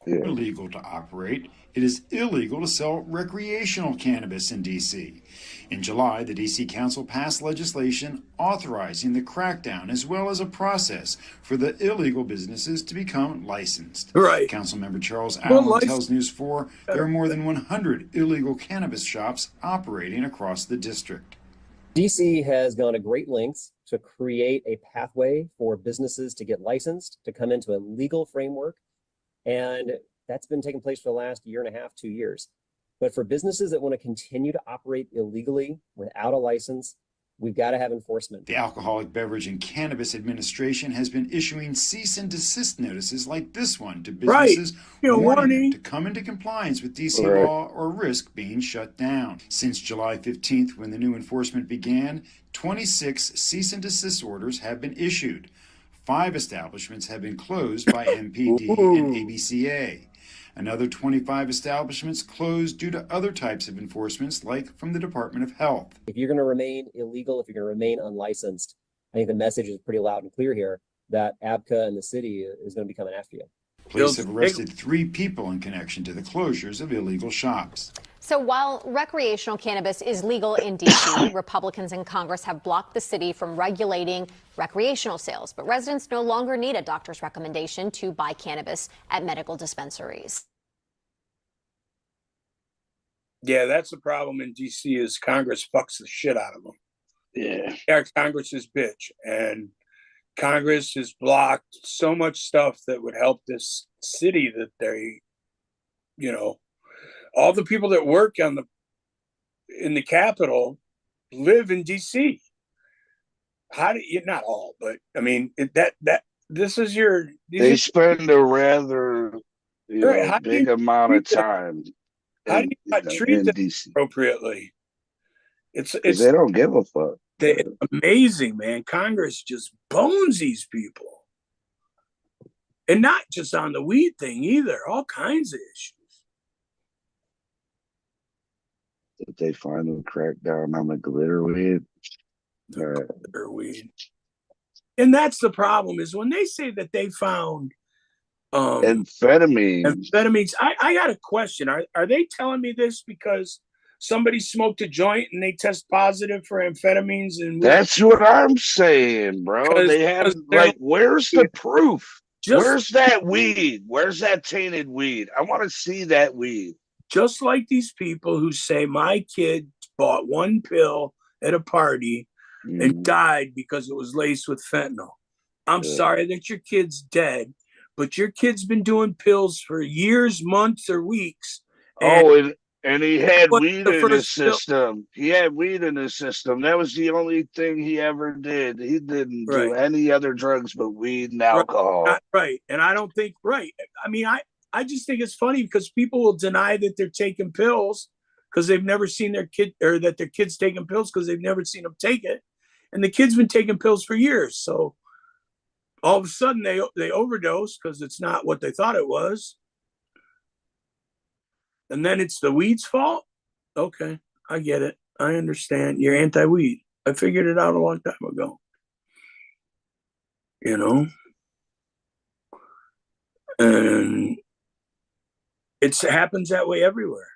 illegal to operate, it is illegal to sell recreational cannabis in D.C. In July, the D.C. Council passed legislation authorizing the crackdown as well as a process for the illegal businesses to become licensed. Right. Councilmember Charles Allen tells News 4 there are more than 100 illegal cannabis shops operating across the district. DC has gone to great lengths to create a pathway for businesses to get licensed, to come into a legal framework. And that's been taking place for the last year and a half, 2 years. But for businesses that want to continue to operate illegally without a license, we've got to have enforcement. The Alcoholic Beverage and Cannabis Administration has been issuing cease and desist notices like this one to businesses warning them to come into compliance with DC law or risk being shut down. Since July 15th, when the new enforcement began, 26 cease and desist orders have been issued. 5 establishments have been closed by MPD and ABCA. Another 25 establishments closed due to other types of enforcements, like from the Department of Health. If you're going to remain illegal, if you're going to remain unlicensed, I think the message is pretty loud and clear here that ABCA and the city is going to be coming after you. Police have arrested 3 people in connection to the closures of illegal shops. So while recreational cannabis is legal in D.C., Republicans in Congress have blocked the city from regulating recreational sales. But residents no longer need a doctor's recommendation to buy cannabis at medical dispensaries. Yeah, that's the problem in D.C. is Congress fucks the shit out of them. Yeah, Congress is bitch. And Congress has blocked so much stuff that would help this city that they, all the people that work in the Capitol live in D.C. How do you, not all, but I mean, this is your... They spend a rather big amount of time. How do you not treat them appropriately? It's they don't give a fuck. It's amazing, man. Congress just bones these people. And not just on the weed thing either, all kinds of issues. Did they finally crack down on the glitter weed? Glitter weed. And that's the problem, is when they say that they found amphetamines. I got a question. Are they telling me this because somebody smoked a joint and they test positive for amphetamines? And that's what I'm saying, bro. They have where's the proof? Where's that weed? Where's that tainted weed? I want to see that weed. Just like these people who say my kid bought 1 pill at a party and died because it was laced with fentanyl. I'm sorry that your kid's dead, but your kid's been doing pills for years, months, or weeks. And he had weed in his system. He had weed in his system. That was the only thing he ever did. He didn't do any other drugs but weed and alcohol. Right. And I don't think, I mean, I just think it's funny because people will deny that they're taking pills because they've never seen their kid, or that their kid's taking pills because they've never seen them take it. And the kid's been taking pills for years. So all of a sudden they overdose because it's not what they thought it was. And then it's the weed's fault? Okay, I get it. I understand. You're anti-weed. I figured it out a long time ago. And it happens that way everywhere.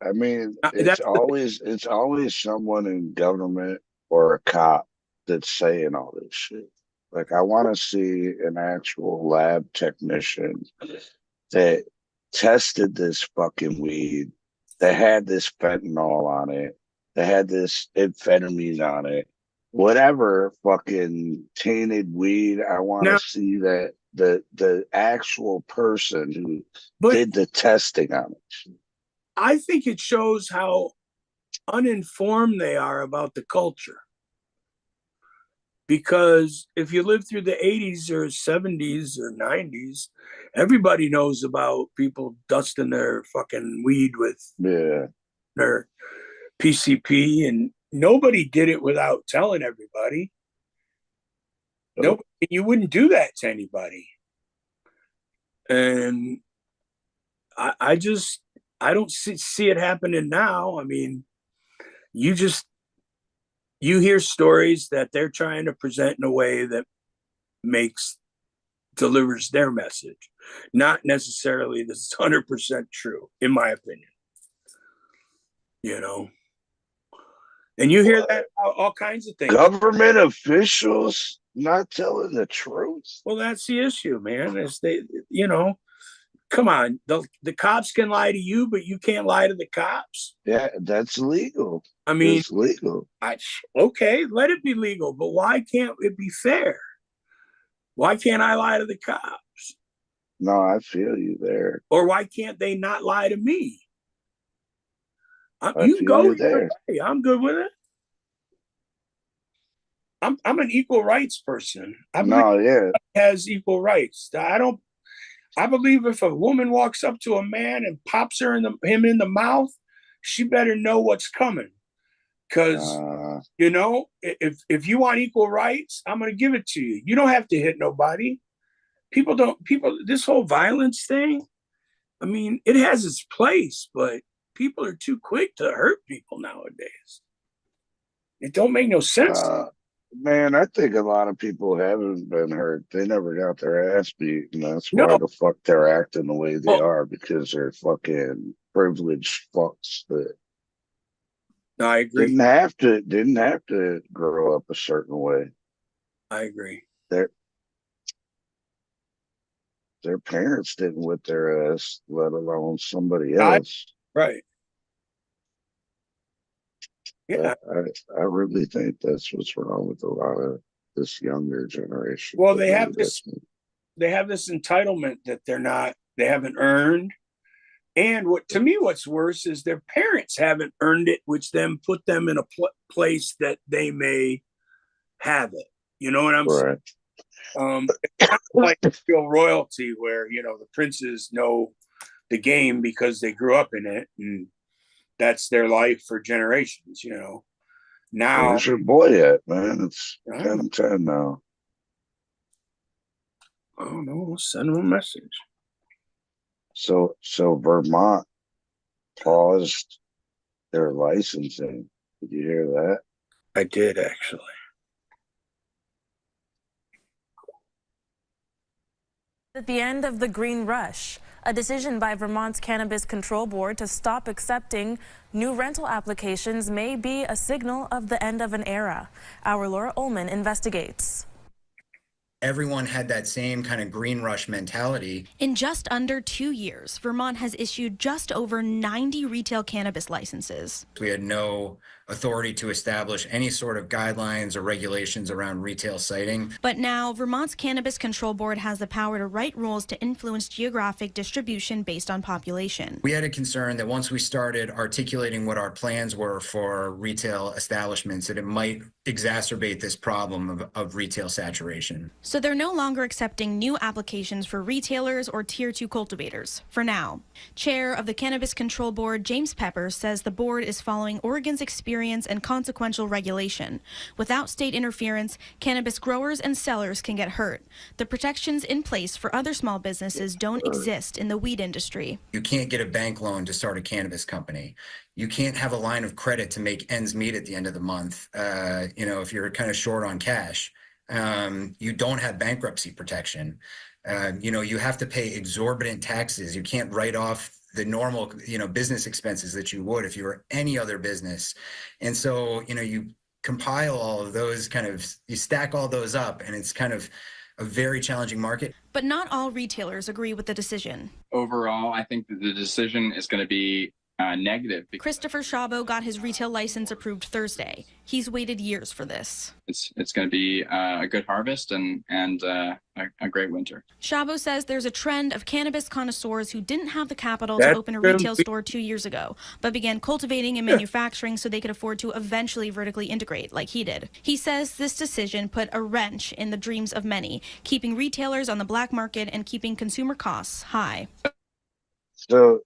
I mean, it's always someone in government or a cop that's saying all this shit. Like, I want to see an actual lab technician that tested this fucking weed, that had this fentanyl on it, that had this amphetamine on it, whatever fucking tainted weed. I want to see that the actual person who did the testing on it. I think it shows how uninformed they are about the culture. Because if you lived through the 80s or 70s or 90s, everybody knows about people dusting their fucking weed with their PCP, and nobody did it without telling everybody. Nobody, you wouldn't do that to anybody. And I don't see it happening now. I mean, you hear stories that they're trying to present in a way that makes delivers their message. Not necessarily this is 100% true, in my opinion. You know, and you hear that all kinds of things. Government officials not telling the truth. Well, that's the issue, man. Is they, you know, come on, the cops can lie to you, but you can't lie to the cops. Yeah, that's legal. I mean, it's legal. Okay, let it be legal, but why can't it be fair? Why can't I lie to the cops? No, I feel you there. Or why can't they not lie to me? You can go either way. I'm good with it. I'm an equal rights person. Has equal rights. I believe if a woman walks up to a man and pops him in the mouth, she better know what's coming. Because you know, if you want equal rights, I'm gonna give it to you. You don't have to hit nobody. This whole violence thing, I mean, it has its place, but people are too quick to hurt people nowadays. It don't make no sense. Man, I think a lot of people haven't been hurt. They never got their ass beat, and that's why the fuck they're acting the way they are, because they're fucking privileged fucks that I agree. Didn't have to grow up a certain way. I agree. Their parents didn't whip their ass, let alone somebody else. Right. Yeah. I really think that's what's wrong with a lot of this younger generation. Well, they have this entitlement that they haven't earned. And what's worse is their parents haven't earned it, which then put them in a place that they may have it. You know what I'm saying? It's kind of like real royalty, where you know the princes know the game because they grew up in it, and that's their life for generations. You know, now where's your boy at, man? It's 10-10 now. Oh no, send him a message. So Vermont paused their licensing. Did you hear that? I did, actually. At the end of the green rush, a decision by Vermont's Cannabis Control Board to stop accepting new rental applications may be a signal of the end of an era. Our Laura Ullman investigates. Everyone had that same kind of green rush mentality. In just under 2 years, Vermont has issued just over 90 retail cannabis licenses. We had no authority to establish any sort of guidelines or regulations around retail siting. But now, Vermont's Cannabis Control Board has the power to write rules to influence geographic distribution based on population. We had a concern that once we started articulating what our plans were for retail establishments, that it might exacerbate this problem of retail saturation. So they're no longer accepting new applications for retailers or Tier 2 cultivators, for now. Chair of the Cannabis Control Board, James Pepper, says the board is following Oregon's experience and consequential regulation. Without state interference, cannabis growers and sellers can get hurt. The protections in place for other small businesses don't exist in the weed industry. You can't get a bank loan to start a cannabis company. You can't have a line of credit to make ends meet at the end of the month, if you're kind of short on cash. You don't have bankruptcy protection. You have to pay exorbitant taxes. You can't write off the normal, business expenses that you would if you were any other business. And so, you compile all of those you stack all those up, and it's kind of a very challenging market. But not all retailers agree with the decision. Overall, I think that the decision is going to be negative. Christopher Shabo got his retail license approved Thursday. He's waited years for this. It's going to be a good harvest and a great winter. Shabo says there's a trend of cannabis connoisseurs who didn't have the capital to open a retail store 2 years ago, but began cultivating and manufacturing so they could afford to eventually vertically integrate like he did. He says this decision put a wrench in the dreams of many, keeping retailers on the black market and keeping consumer costs high. So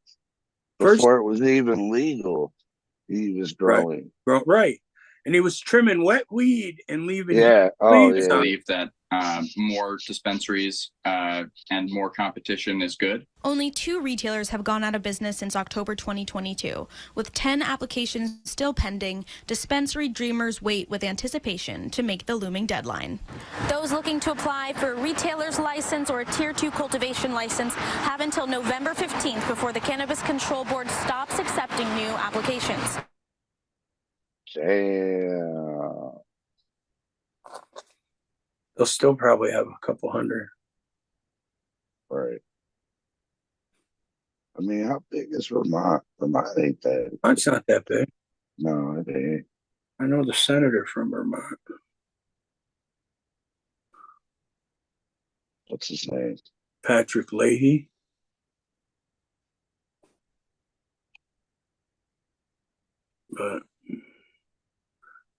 before it was even legal, he was growing. Right. And he was trimming wet weed and leaving. I believe that more dispensaries and more competition is good. Only 2 retailers have gone out of business since October 2022. With 10 applications still pending, dispensary dreamers wait with anticipation to make the looming deadline. Those looking to apply for a retailer's license or a Tier 2 cultivation license have until November 15th before the Cannabis Control Board stops accepting new applications. Damn. They'll still probably have a couple hundred. Right. I mean, how big is Vermont? Vermont ain't that. Vermont's not that big. No, it ain't. I know the senator from Vermont. What's his name? Patrick Leahy. But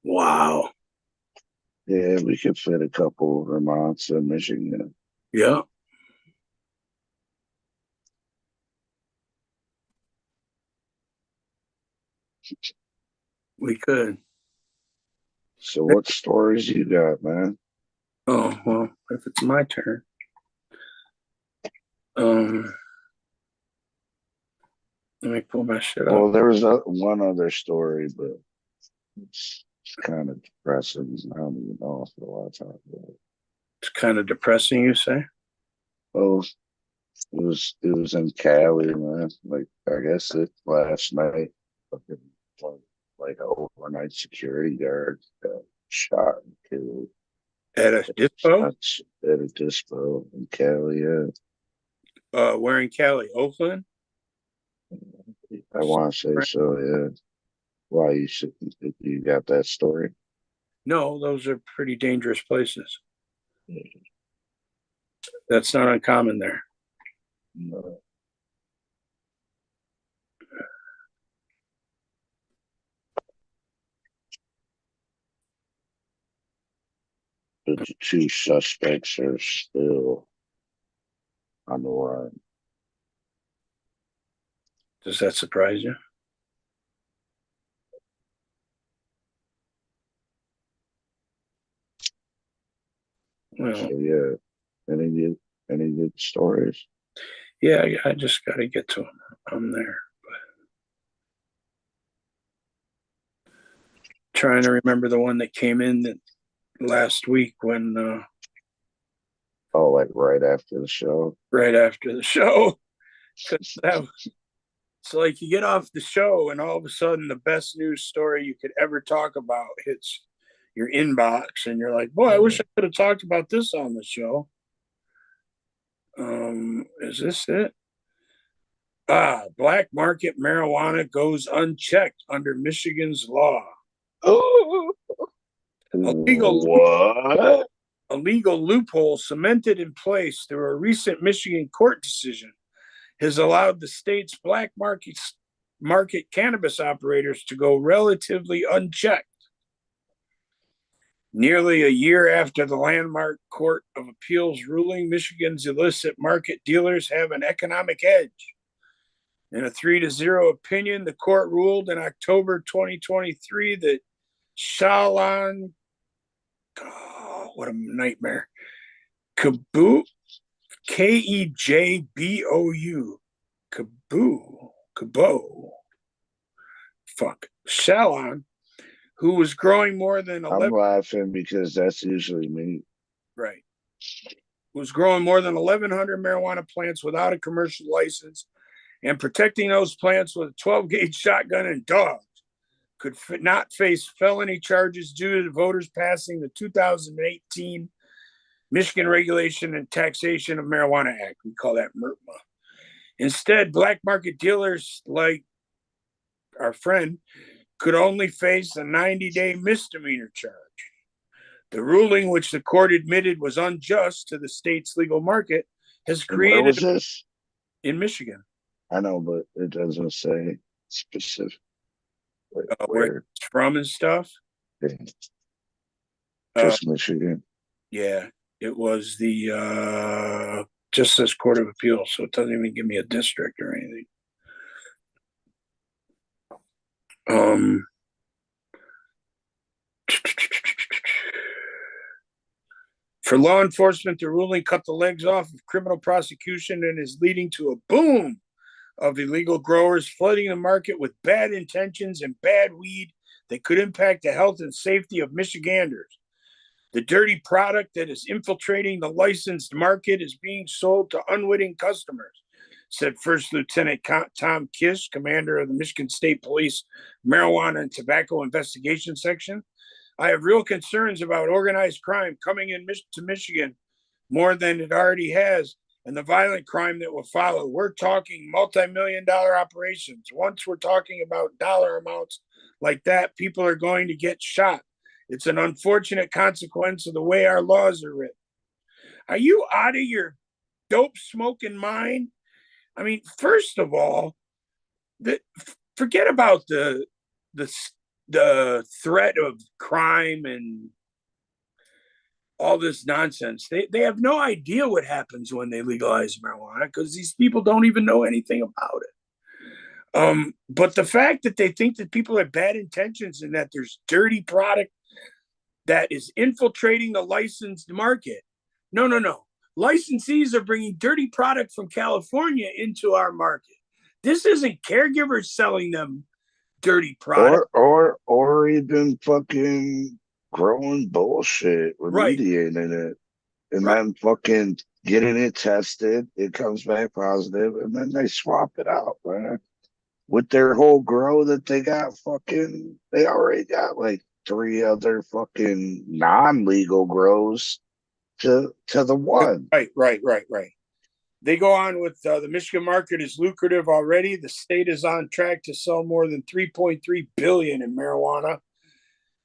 wow. Yeah, we could fit a couple of Vermonts in Michigan. Yeah. We could. So what stories you got, man? Oh, well, if it's my turn. Let me pull my shit up. Well, there was one other story, but it's kind of depressing. I don't even know if I want to talk about it. It's kind of depressing, you say? Well, it was in Cali, man. Like, I guess it last night. Like an overnight security guard got shot and killed At a dispo? at a dispo in Cali. Yeah, Where in Cali? Oakland? I want to say so. Yeah. Why you got that story? No, those are pretty dangerous places. That's not uncommon there. No. The 2 suspects are still on the run. Does that surprise you? Well, so yeah, any good stories? Yeah, I just got to get to them. I'm there. But trying to remember the one that came in that last week when. Oh, like right after the show. Right after the show, it's like you get off the show and all of a sudden the best news story you could ever talk about hits your inbox, and you're like, "Boy, I wish I could have talked about this on the show." Is this it? Black market marijuana goes unchecked under Michigan's law. Oh, what? A legal loophole cemented in place through a recent Michigan court decision has allowed the state's black market cannabis operators to go relatively unchecked. Nearly a year after the landmark Court of Appeals ruling, Michigan's illicit market dealers have an economic edge. In a 3-0 opinion, the court ruled in October 2023 that Shalan, what a nightmare, Kebou, Kejbou, Kebou, Shalan, who was growing more than 11. I'm laughing because that's usually me. Right. Was growing more than 1,100 marijuana plants without a commercial license and protecting those plants with a 12-gauge shotgun and dogs, could not face felony charges due to the voters passing the 2018 Michigan Regulation and Taxation of Marijuana Act. We call that MRTMA. Instead, black market dealers like our friend could only face a 90-day misdemeanor charge. The ruling, which the court admitted was unjust to the state's legal market, has created. Where was this? In Michigan. I know, but it doesn't say specific. Where it's from and stuff. Yeah. Just Michigan. Yeah, it was the just says Court of Appeals, so it doesn't even give me a district or anything. For law enforcement, the ruling cut the legs off of criminal prosecution and is leading to a boom of illegal growers flooding the market with bad intentions and bad weed that could impact the health and safety of Michiganders. The dirty product that is infiltrating the licensed market is being sold to unwitting customers, said First Lieutenant Tom Kish, commander of the Michigan State Police Marijuana and Tobacco Investigation Section. I have real concerns about organized crime coming to Michigan more than it already has, and the violent crime that will follow. We're talking multi-million-dollar operations. Once we're talking about dollar amounts like that, people are going to get shot. It's an unfortunate consequence of the way our laws are written. Are you out of your dope smoking mind? I mean, first of all, forget about the threat of crime and all this nonsense. They have no idea what happens when they legalize marijuana because these people don't even know anything about it. But the fact that they think that people have bad intentions and that there's dirty product that is infiltrating the licensed market. No. Licensees are bringing dirty product from California into our market. This isn't caregivers selling them dirty product. Or even fucking growing bullshit, remediating it, and then fucking getting it tested. It comes back positive, and then they swap it out, man. With their whole grow that they got, they already got like 3 other fucking non-legal grows to the one. Right. They go on with the Michigan market is lucrative already. The state is on track to sell more than $3.3 billion in marijuana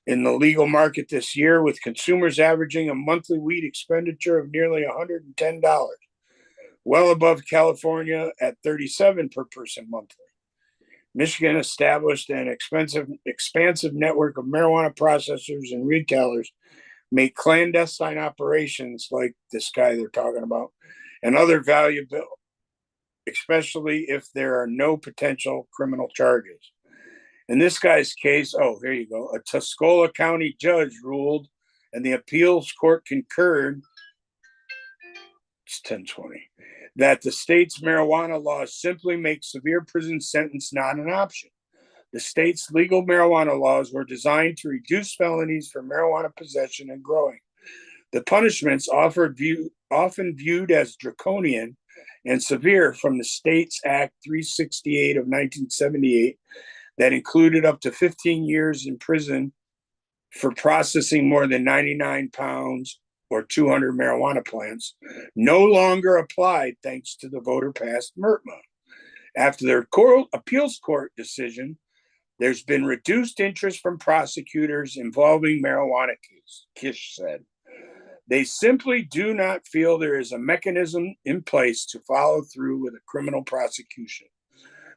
in the legal market this year, with consumers averaging a monthly weed expenditure of nearly $110, well above California at $37 per person monthly. Michigan established an expansive network of marijuana processors and retailers make clandestine operations like this guy they're talking about and other valuable, especially if there are no potential criminal charges. In this guy's case, here you go. A Tuscola County judge ruled and the appeals court concurred, it's 1020, that the state's marijuana laws simply make severe prison sentence not an option. The state's legal marijuana laws were designed to reduce felonies for marijuana possession and growing. The punishments often viewed as draconian and severe from the state's Act 368 of 1978 that included up to 15 years in prison for processing more than 99 pounds or 200 marijuana plants, no longer applied thanks to the voter-passed MRTMA. After their appeals court decision, there's been reduced interest from prosecutors involving marijuana cases, Kish said. They simply do not feel there is a mechanism in place to follow through with a criminal prosecution.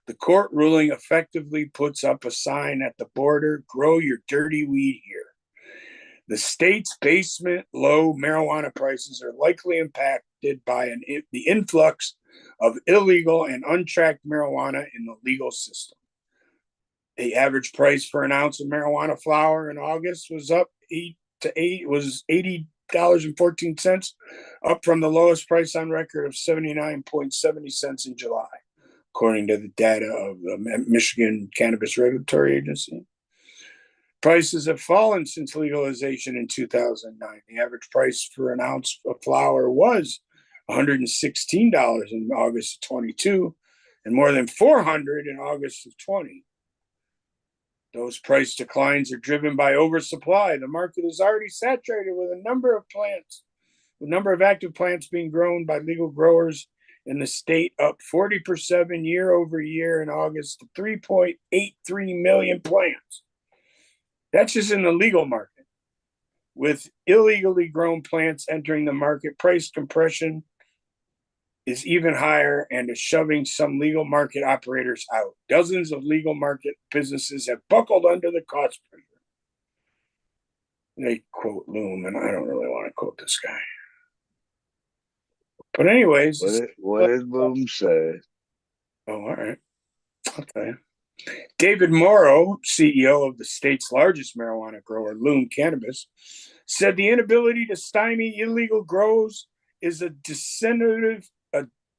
The court ruling effectively puts up a sign at the border, grow your dirty weed here. The state's basement low marijuana prices are likely impacted by the influx of illegal and untracked marijuana in the legal system. The average price for an ounce of marijuana flower in August was up $80.14, up from the lowest price on record of 79.70 cents in July, according to the data of the Michigan Cannabis Regulatory Agency. Prices have fallen since legalization in 2009. The average price for an ounce of flower was $116 in August of 22 and more than $400 in August of 20. Those price declines are driven by oversupply. The market is already saturated with a number of plants, the number of active plants being grown by legal growers in the state up 40% year over year in August to 3.83 million plants. That's just in the legal market. With illegally grown plants entering the market, price compression is even higher and is shoving some legal market operators out. Dozens of legal market businesses have buckled under the cost pressure. They quote Loom, and I don't really want to quote this guy. But anyways. What did Loom say? Oh, all right. I'll tell you. David Morrow, CEO of the state's largest marijuana grower, Loom Cannabis, said the inability to stymie illegal grows is a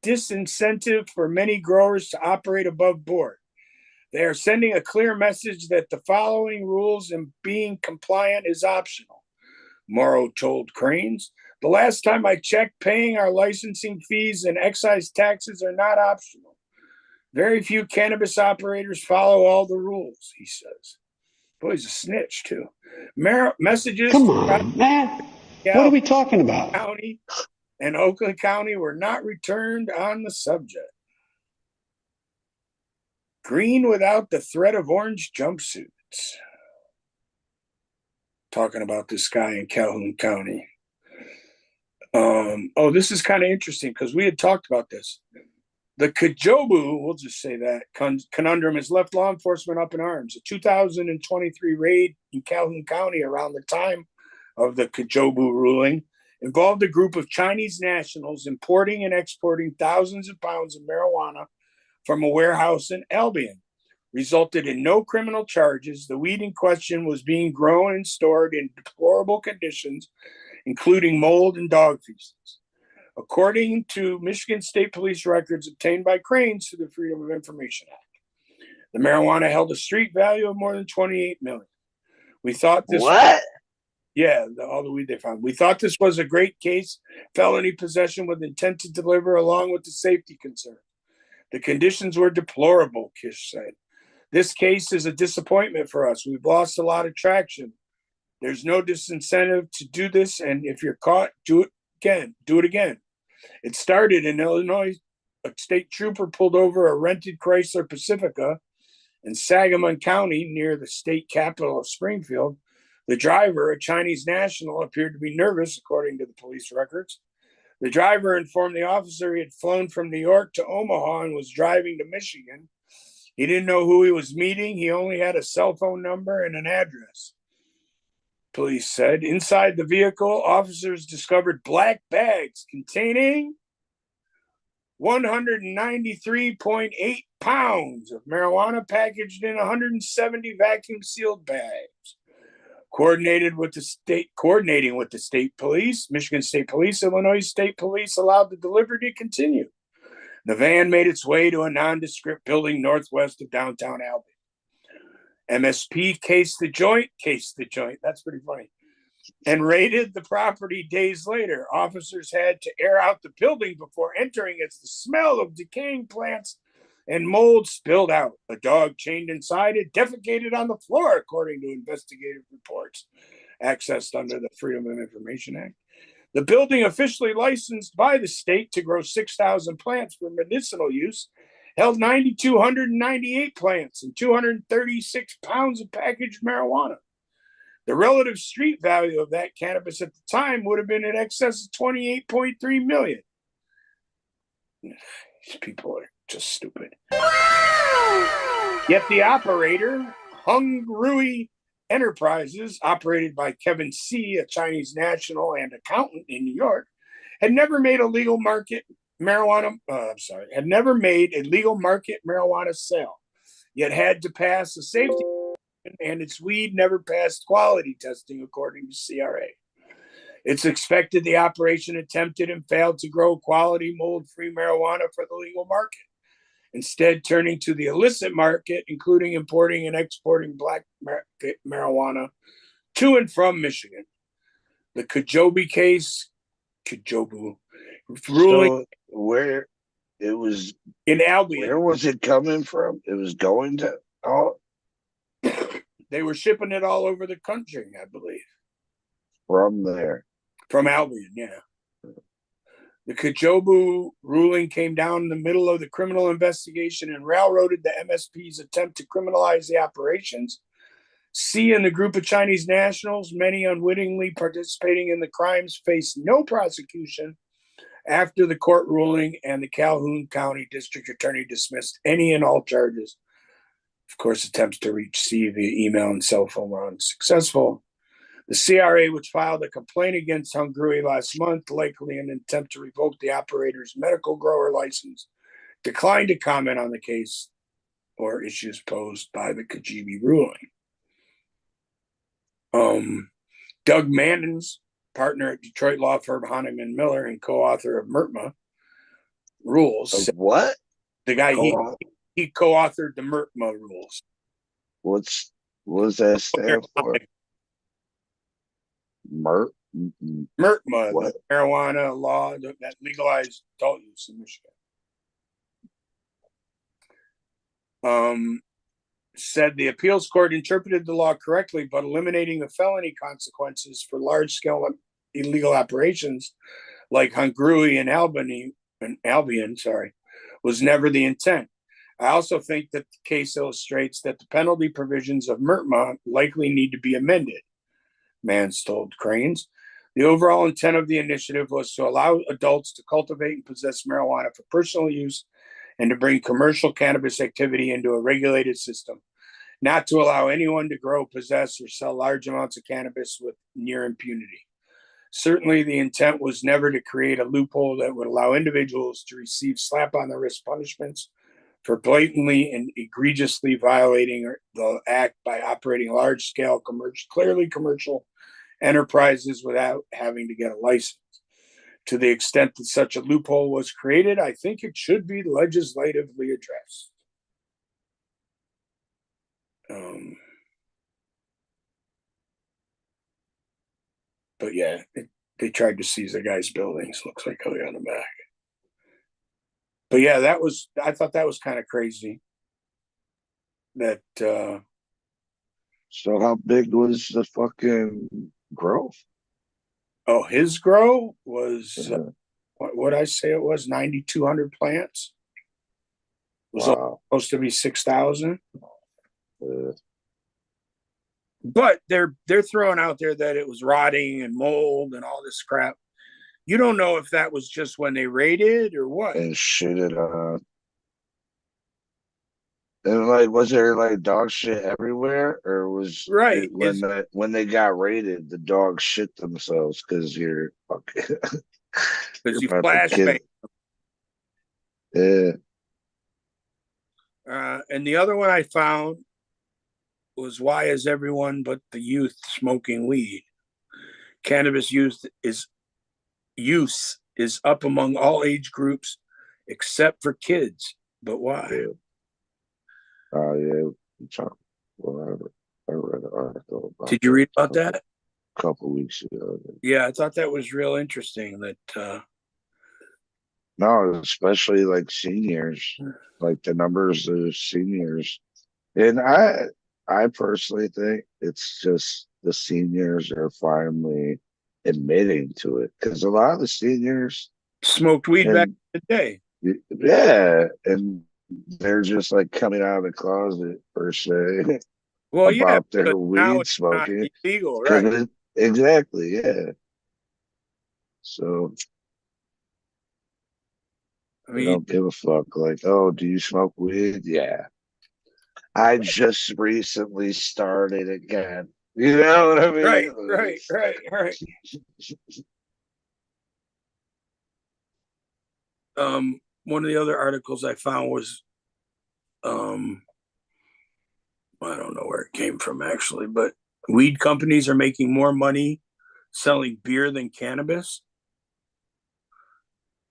disincentive for many growers to operate above board. They are sending a clear message that the following rules and being compliant is optional, Morrow told Cranes. The last time I checked, paying our licensing fees and excise taxes are not optional. Very few cannabis operators follow all the rules, he says. Boy, he's a snitch, too. Messages. Come on, man. What are we talking about? County and Oakland County were not returned on the subject. Green without the threat of orange jumpsuits. Talking about this guy in Calhoun County. This is kind of interesting because we had talked about this. The Kajobu, we'll just say that, conundrum has left law enforcement up in arms. A 2023 raid in Calhoun County around the time of the Kajobu ruling involved a group of Chinese nationals importing and exporting thousands of pounds of marijuana from a warehouse in Albion. Resulted in no criminal charges. The weed in question was being grown and stored in deplorable conditions, including mold and dog feces. According to Michigan State Police records obtained by Cranes through the Freedom of Information Act, the marijuana held a street value of more than $28 million. We thought this. What? Yeah, all the weed they found. We thought this was a great case, felony possession with intent to deliver, along with the safety concern. The conditions were deplorable, Kish said. This case is a disappointment for us. We've lost a lot of traction. There's no disincentive to do this, and if you're caught, do it again. Do it again. It started in Illinois. A state trooper pulled over a rented Chrysler Pacifica in Sangamon County near the state capital of Springfield. The driver, a Chinese national, appeared to be nervous, according to the police records. The driver informed the officer he had flown from New York to Omaha and was driving to Michigan. He didn't know who he was meeting. He only had a cell phone number and an address. Police said inside the vehicle, officers discovered black bags containing 193.8 pounds of marijuana packaged in 170 vacuum sealed bags. Coordinating with the state police, Michigan State Police, Illinois State Police allowed the delivery to continue. The van made its way to a nondescript building northwest of downtown Albion. MSP cased the joint, that's pretty funny, and raided the property days later. Officers had to air out the building before entering as the smell of decaying plants and mold spilled out. A dog chained inside it defecated on the floor, according to investigative reports accessed under the Freedom of Information Act. The building, officially licensed by the state to grow 6,000 plants for medicinal use, held 9,298 plants and 236 pounds of packaged marijuana. The relative street value of that cannabis at the time would have been in excess of $28.3 million. These people are just stupid. Yet the operator, Hung Rui Enterprises, operated by Kevin C., a Chinese national and accountant in New York, had never made a legal market marijuana sale, yet had to pass a safety, and its weed never passed quality testing, according to CRA. It's expected the operation attempted and failed to grow quality mold-free marijuana for the legal market, instead turning to the illicit market, including importing and exporting black market marijuana to and from Michigan. The Kajobu ruling. So where it was in Albion. Where was it coming from? It was going to They were shipping it all over the country, I believe. From there. From Albion, yeah. The Kajobu ruling came down in the middle of the criminal investigation and railroaded the MSP's attempt to criminalize the operations. C and the group of Chinese nationals, many unwittingly participating in the crimes, faced no prosecution after the court ruling, and the Calhoun County District Attorney dismissed any and all charges. Of course, attempts to reach C via email and cell phone were unsuccessful. The CRA, which filed a complaint against Hungary last month, likely in an attempt to revoke the operator's medical grower license, declined to comment on the case or issues posed by the Kajobu ruling. Doug Mannins, partner at Detroit law firm Honeyman Miller and co-author of MRTMA rules. What? The guy he co-authored the MRTMA rules. What does that stand for? MRTMA, the marijuana law that legalized adult use in Michigan. Said the appeals court interpreted the law correctly, but eliminating the felony consequences for large-scale illegal operations like Hungary and Albion, was never the intent. I also think that the case illustrates that the penalty provisions of MRTMA likely need to be amended, Mans told Cranes. The overall intent of the initiative was to allow adults to cultivate and possess marijuana for personal use and to bring commercial cannabis activity into a regulated system, not to allow anyone to grow, possess, or sell large amounts of cannabis with near impunity. Certainly, the intent was never to create a loophole that would allow individuals to receive slap-on-the-wrist punishments for blatantly and egregiously violating the act by operating large-scale, clearly commercial enterprises without having to get a license. To the extent that such a loophole was created, I think it should be legislatively addressed. But yeah, they tried to seize the guy's buildings. Looks like on the back. But yeah, I thought that was kind of crazy. That so how big was the fucking grow? Oh, his grow was what I say it was 9,200 plants. It was supposed to be 6,000. But they're throwing out there that it was rotting and mold and all this crap. You don't know if that was just when they raided or what. And shit it and like, was there like dog shit everywhere, or was right when they got raided, the dogs shit themselves because you're fucking because you flashbang. Yeah. And the other one I found was, why is everyone but the youth smoking weed? Cannabis use is up among all age groups except for kids. But why? Whatever. I read an article about Did you read about that? A couple weeks ago. Yeah, I thought that was real interesting. That no, especially like seniors, like the numbers of seniors. And I personally think it's just the seniors are finally admitting to it, because a lot of the seniors smoked weed back in the day. Yeah, and they're just like coming out of the closet per se. Well, about their weed smoking. Illegal, right? Exactly, yeah. So I mean, don't give a fuck. Like, oh, do you smoke weed? Yeah. I just recently started again. You know what I mean? Right. One of the other articles I found was, I don't know where it came from actually, but weed companies are making more money selling beer than cannabis.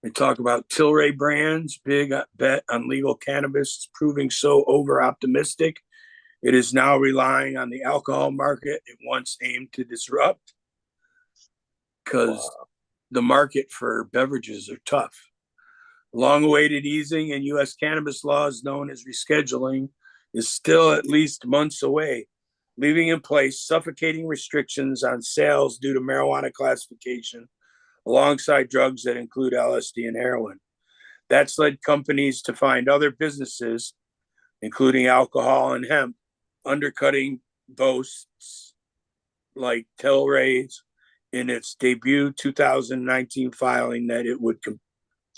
They talk about Tilray Brands' big bet on legal cannabis is proving so over-optimistic. It is now relying on the alcohol market it once aimed to disrupt, because the market for beverages are tough. Long-awaited easing in U.S. cannabis laws, known as rescheduling, is still at least months away, leaving in place suffocating restrictions on sales due to marijuana classification, alongside drugs that include LSD and heroin. That's led companies to find other businesses, including alcohol and hemp, undercutting boasts like Tilray's in its debut 2019 filing that it would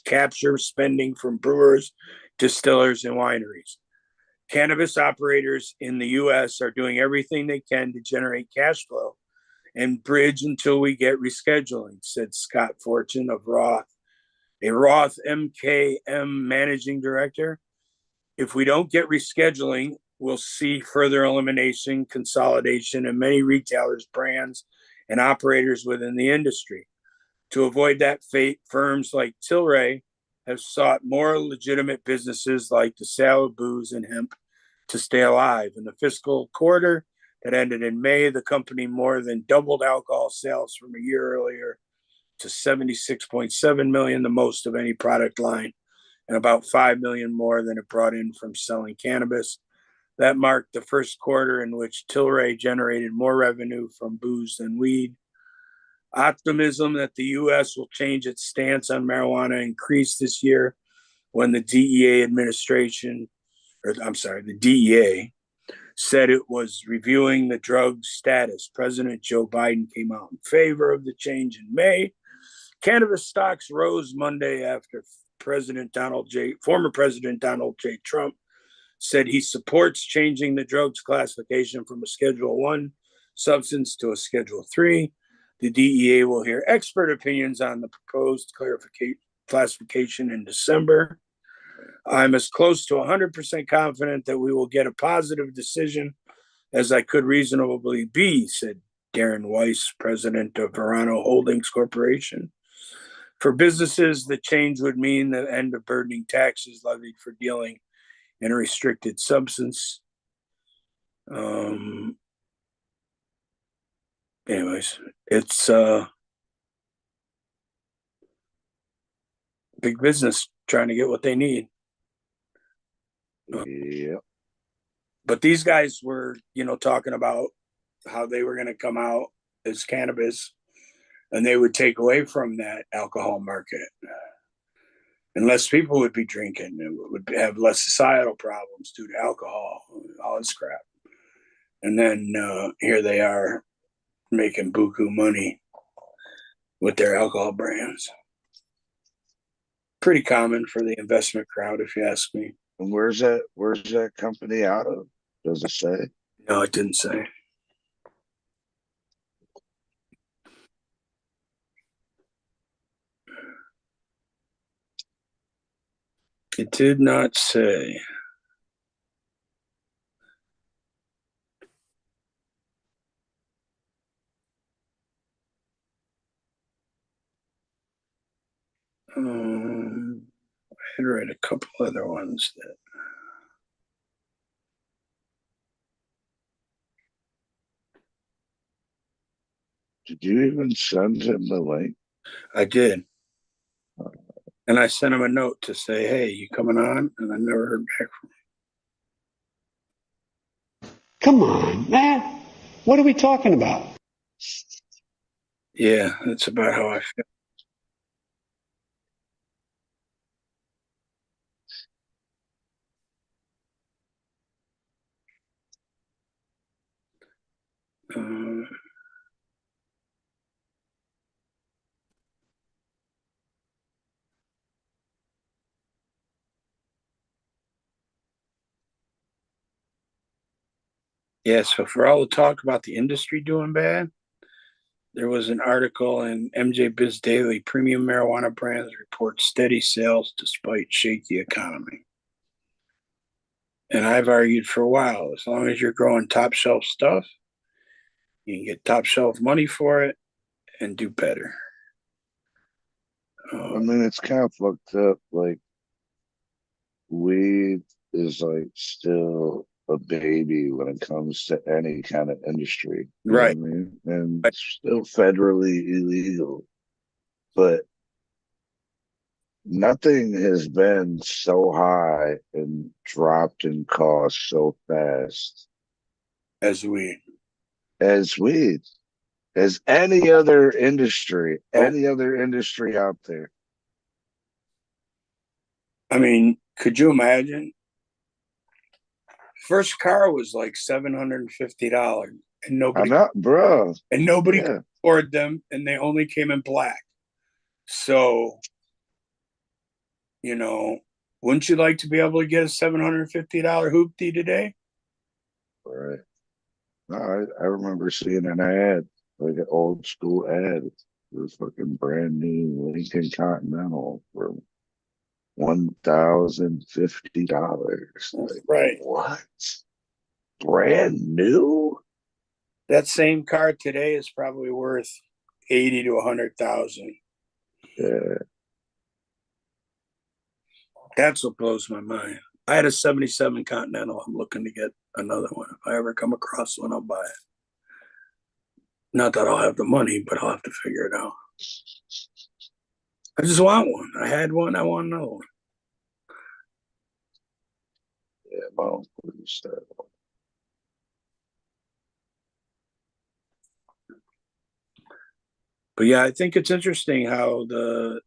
capture spending from brewers, distillers, and wineries. Cannabis operators in the U.S. are doing everything they can to generate cash flow and bridge until we get rescheduling, said Scott Fortune of Roth, a Roth MKM managing director. If we don't get rescheduling, we'll see further elimination, consolidation, and many retailers, brands, and operators within the industry. To avoid that fate, firms like Tilray have sought more legitimate businesses like the sale of booze and hemp to stay alive. In the fiscal quarter that ended in May, the company more than doubled alcohol sales from a year earlier to 76.7 million, the most of any product line, and about 5 million more than it brought in from selling cannabis. That marked the first quarter in which Tilray generated more revenue from booze than weed. Optimism that the U.S. will change its stance on marijuana increased this year when the DEA the DEA said it was reviewing the drug status. President Joe Biden came out in favor of the change in May. Cannabis stocks rose Monday after former President Donald J. Trump said he supports changing the drug's classification from a Schedule 1 substance to a Schedule 3. The DEA will hear expert opinions on the proposed classification in December. I'm as close to 100% confident that we will get a positive decision as I could reasonably be, said Darren Weiss, president of Verano Holdings Corporation. For businesses, the change would mean the end of burdening taxes levied for dealing in a restricted substance. Anyways, it's big business trying to get what they need. Yeah. But these guys were, talking about how they were going to come out as cannabis and they would take away from that alcohol market. And less people would be drinking. It would have less societal problems due to alcohol, all this crap. And then here they are making buku money with their alcohol brands. Pretty common for the investment crowd, if you ask me. And where's that company out of? Does it say? No, it didn't say. It did not say. I had read a couple other ones that. Did you even send him the link? I did. And I sent him a note to say, hey, you coming on? And I never heard back from him. Come on, man. What are we talking about? Yeah, that's about how I feel. Yeah, so for all the talk about the industry doing bad, there was an article in MJ Biz Daily, premium marijuana brands report steady sales despite shaky economy. And I've argued for a while, as long as you're growing top shelf stuff, you can get top shelf money for it and do better. I mean, it's kind of fucked up. Like, weed is like still a baby when it comes to any kind of industry. You know what I mean? And it's still federally illegal. But nothing has been so high and dropped in cost so fast as weed. As any other industry, any other industry out there. I mean, could you imagine? First car was like $750, and nobody, bro, and nobody could afford them, and they only came in black. So, wouldn't you like to be able to get a $750 hoopty today? Right. No, I remember seeing an ad, like an old school ad for a fucking brand new Lincoln Continental for $1,050. Like, right. What? Brand new? That same car today is probably worth 80 to 100,000. Yeah. That's what blows my mind. I had a 77 Continental. I'm looking to get another one. If I ever come across one, I'll buy it. Not that I'll have the money, but I'll have to figure it out. I just want one. I had one. I want another one. Yeah, my uncle used to have one. But yeah, I think it's interesting how the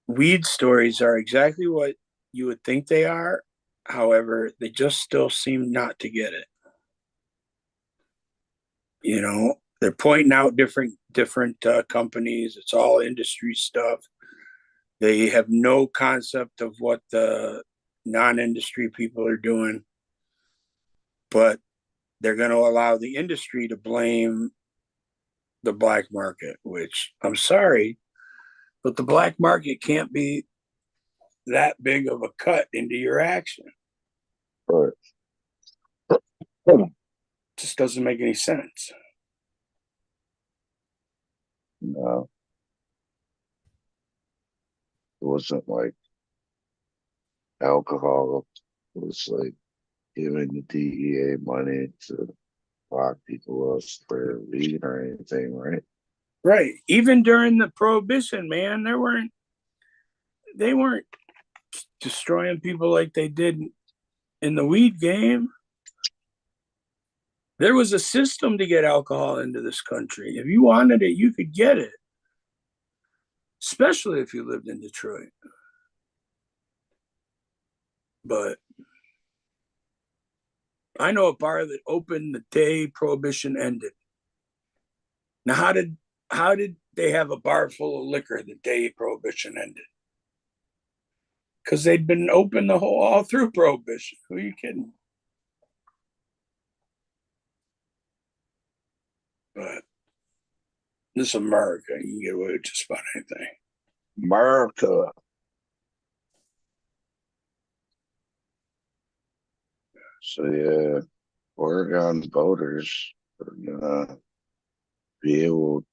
weed stories are exactly what you would think they are. However, they just still seem not to get it. You know, they're pointing out different companies. It's all industry stuff. They have no concept of what the non-industry people are doing, but they're going to allow the industry to blame the black market, which I'm sorry, but the black market can't be that big of a cut into your action. Right. Just doesn't make any sense. No. It wasn't like alcohol. It was like giving the DEA money to lock people up for weed or anything, right? Right. Even during the prohibition, man, they weren't destroying people like they did in the weed game. There was a system to get alcohol into this country. If you wanted it, you could get it. Especially if you lived in Detroit. But I know a bar that opened the day prohibition ended. Now, how did they have a bar full of liquor the day prohibition ended? Because they'd been open all through prohibition. Who are you kidding? But this is America. You can get away with just about anything. America. So yeah, Oregon voters are gonna be able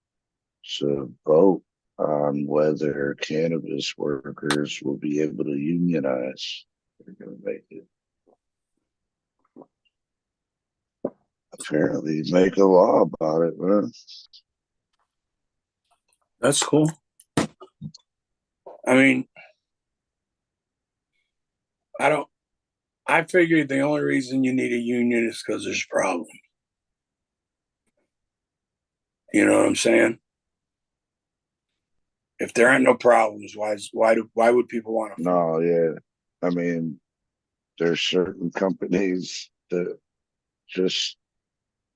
to vote on whether cannabis workers will be able to unionize. They're gonna make it. Apparently make a law about it, man. That's cool. I mean, I figured the only reason you need a union is because there's a problem. You know what I'm saying? If there aren't no problems, why would people want to? No, yeah. I mean, there's certain companies that just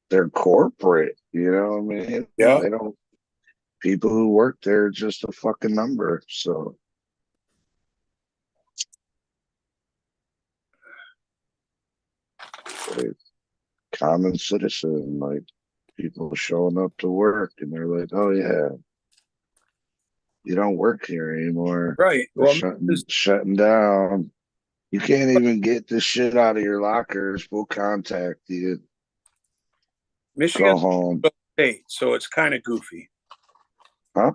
they're corporate, you know what I mean? Yeah. They don't people who work there are just a fucking number. So common citizen, like people showing up to work and they're like, oh yeah, you don't work here anymore. Right. We're shutting down. You can't even get this shit out of your lockers. We'll contact you. Michigan's Go home. a state, so it's kind of goofy. Huh?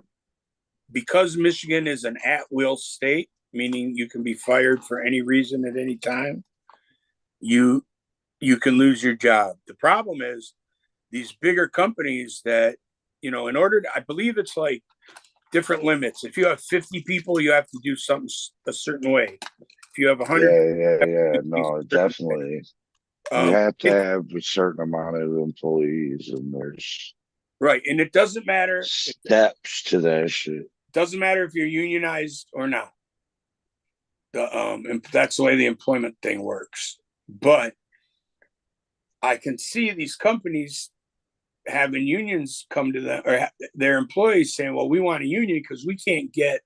Because Michigan is an at-will state, meaning you can be fired for any reason at any time, you can lose your job. The problem is these bigger companies that, you know, in order to, I believe it's like different limits. If you have 50 people, you have to do something a certain way. If you have 100, yeah, no, definitely. You have to have a certain amount of employees, and there's right, and it doesn't matter steps to that shit. Doesn't matter if you're unionized or not. And that's the way the employment thing works. But I can see these companies having unions come to them, or their employees saying, well, we want a union because we can't get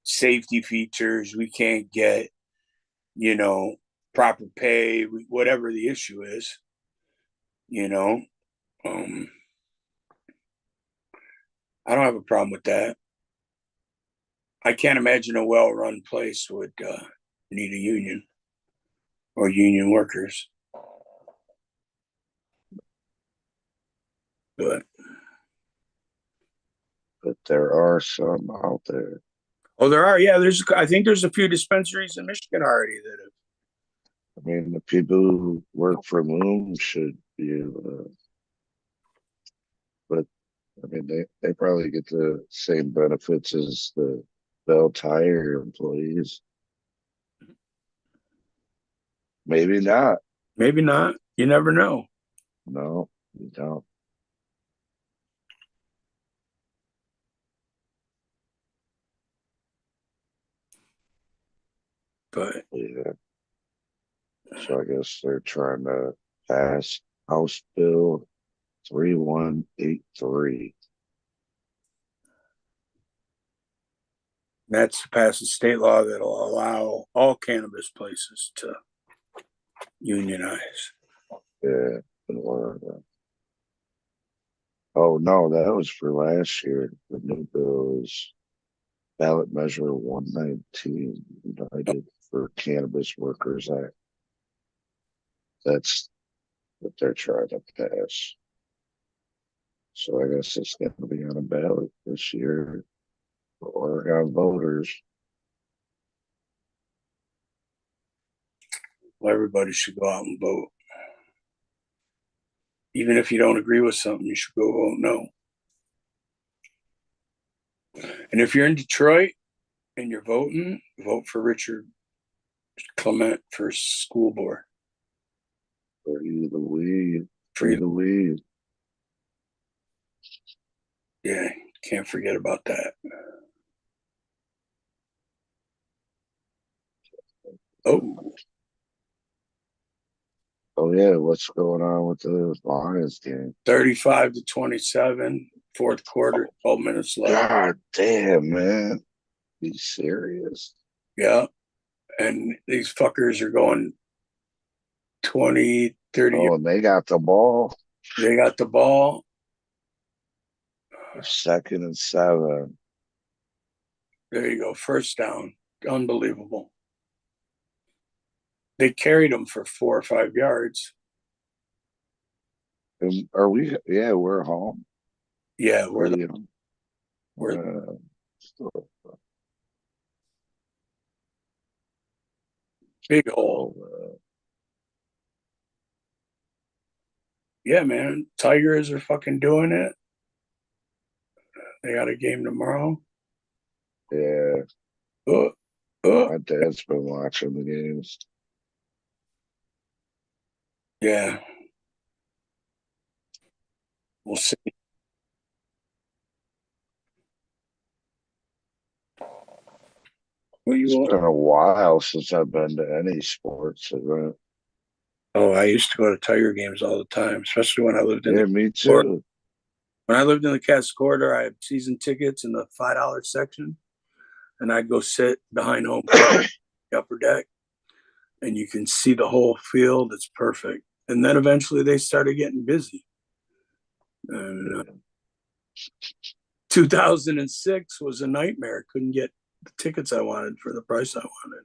safety features. We can't get, you know, proper pay, whatever the issue is, you know. I don't have a problem with that. I can't imagine a well-run place would need a union or union workers. But there are some out there. oh, there are. Yeah, I think there's a few dispensaries in Michigan already that have. I mean, the people who work for Loom should be able to, but I mean, they probably get the same benefits as the Bell Tire employees. Maybe not. Maybe not. You never know. No, you don't. But yeah. So I guess they're trying to pass House Bill 3183. That's to pass a state law that'll allow all cannabis places to unionize. Yeah. Oh no, that was for last year. The new bill is ballot measure 119, United for Cannabis Workers Act. That's what they're trying to pass. So I guess it's going to be on a ballot this year for Oregon voters. Well, everybody should go out and vote. Even if you don't agree with something, you should go vote no. And if you're in Detroit and you're voting, vote for Richard Clement for school board. Free the weed. Free the weed. Yeah, can't forget about that. Oh yeah, what's going on with the Lions game? 35-27, fourth quarter, 12 minutes left. God damn, man. Be serious. Yeah. And these fuckers are going 20, 30. Oh, and they got the ball. They got the ball. 2nd and 7. There you go. First down. Unbelievable. They carried them for 4 or 5 yards. Are we? Yeah, we're home. Yeah, we're big hole. Yeah, man. Tigers are fucking doing it. They got a game tomorrow. Yeah. My dad's been watching the games. Yeah. We'll see. It's been a while since I've been to any sports event. Oh, I used to go to Tiger games all the time, especially when I lived in me too. When I lived in the Cats Corridor, I had season tickets in the $5 section, and I'd go sit behind home the upper deck, and you can see the whole field. It's perfect. And then eventually they started getting busy. And 2006 was a nightmare. Couldn't get the tickets I wanted for the price I wanted.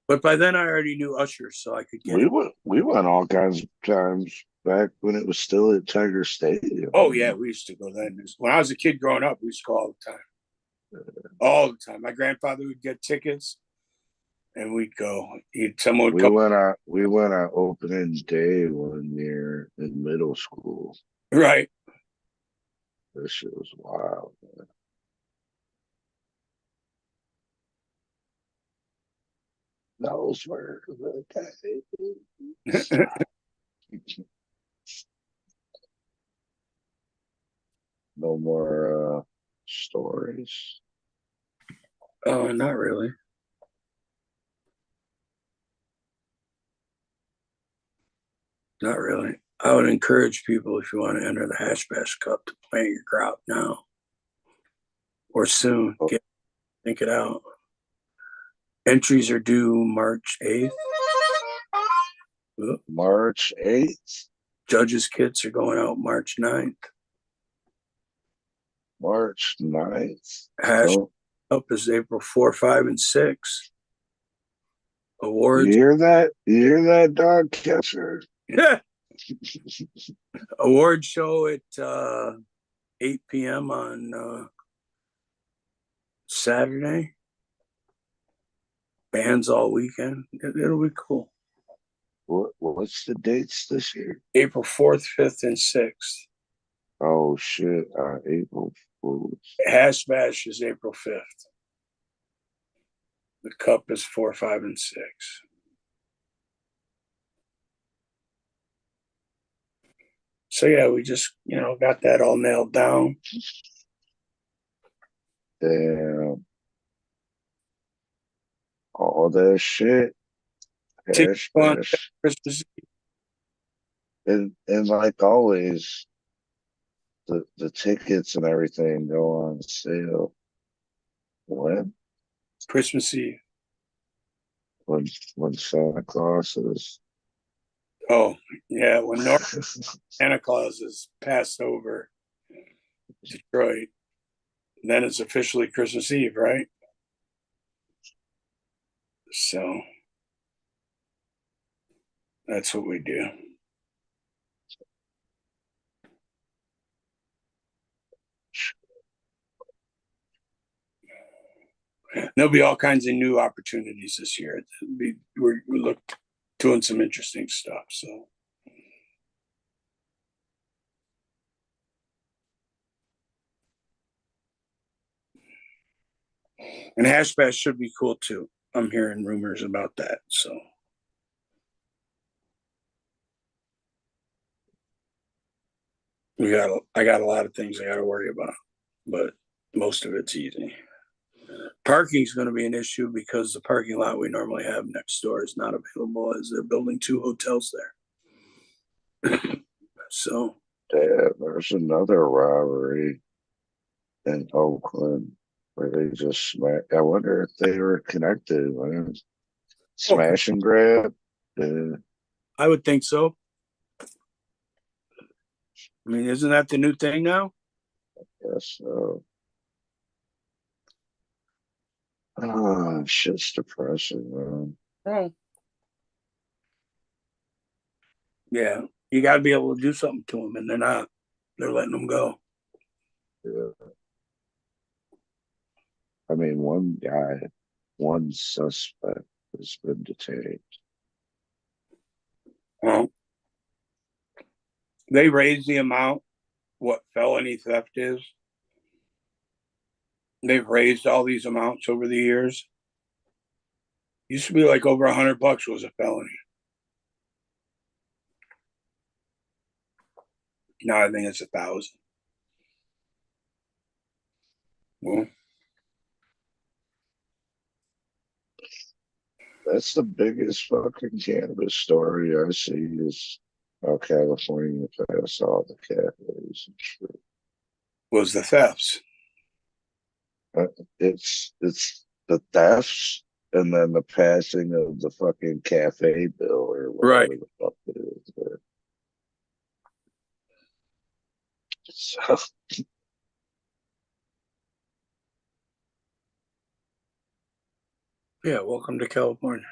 But by then I already knew Usher, so I could get we went all kinds of times back when it was still at Tiger Stadium. Oh yeah, we used to go then. When I was a kid growing up, we used to go all the time. All the time. My grandfather would get tickets and we'd go. Someone would come. We went on opening day one year in middle school. Right. This shit was wild, man. Those were the days. No more stories. Oh, not really. Not really. I would encourage people, if you want to enter the Hash Bash Cup, to plant your crop now or soon. Think it out. Entries are due March 8th. March 8th. Judges' kits are going out March 9th. March 9th. Hash Cup is April 4, 5, and 6. Awards. You hear that? You hear that, dog catcher? Yeah. Award show at 8 p.m. on Saturday. Bands all weekend. It'll be cool. What's the dates this year? April 4th, 5th, and 6th. Oh shit! April Fools. Hash Bash is April 5th. The Cup is 4, 5, and 6. So yeah, we just got that all nailed down. Damn. All that shit. Hash Bash. Christmas. And like always, the tickets and everything go on sale. When? Christmas Eve. When Santa Claus is. Oh yeah, when Santa Claus is passed over Detroit, then it's officially Christmas Eve, right? So that's what we do. There'll be all kinds of new opportunities this year. We look doing some interesting stuff. So and Hash Bash should be cool too. I'm hearing rumors about that. So I got a lot of things I got to worry about, but most of it's easy. Parking is going to be an issue because the parking lot we normally have next door is not available as they're building 2 hotels there. So yeah, there's another robbery in Oakland where they just smack. I wonder if they were connected. Man. Smash and grab. I would think so. I mean, isn't that the new thing now? Yes. Shit's depressing, man. Oh. Yeah, you got to be able to do something to them, and they're not. They're letting them go. Yeah. I mean, one suspect has been detained. Well, they raised the amount what felony theft is. They've raised all these amounts over the years. Used to be like over $100 was a felony. Now I think it's 1,000. Well, that's the biggest fucking cannabis story I see is how California passed all the cafes and shit. Was the thefts. It's the thefts and then the passing of the fucking cafe bill or whatever the fuck it is. So, yeah, welcome to California.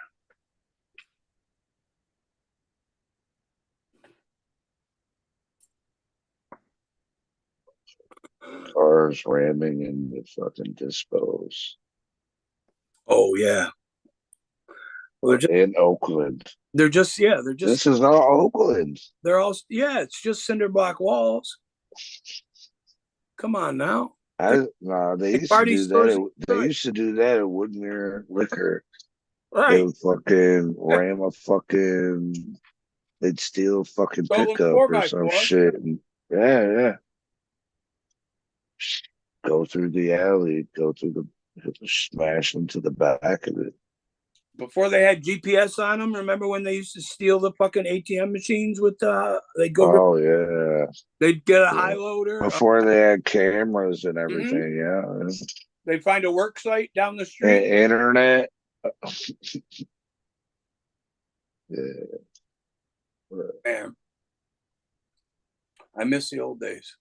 cars ramming into fucking dispos. Oh yeah. Well, in Oakland. They're just This is not Oakland. They're all it's just cinder block walls. Come on now. They used to do that. They used to do that at Woodmere Liquor. Right. They would fucking ram a fucking. They'd steal a fucking pickup or some shit. And, yeah. Go through the alley. Go through smash into the back of it. Before they had GPS on them, remember when they used to steal the fucking ATM machines with they'd go. Oh yeah. They'd get a high loader. Before they had cameras and everything, yeah. They'd find a work site down the street. Internet. Yeah. Man. I miss the old days.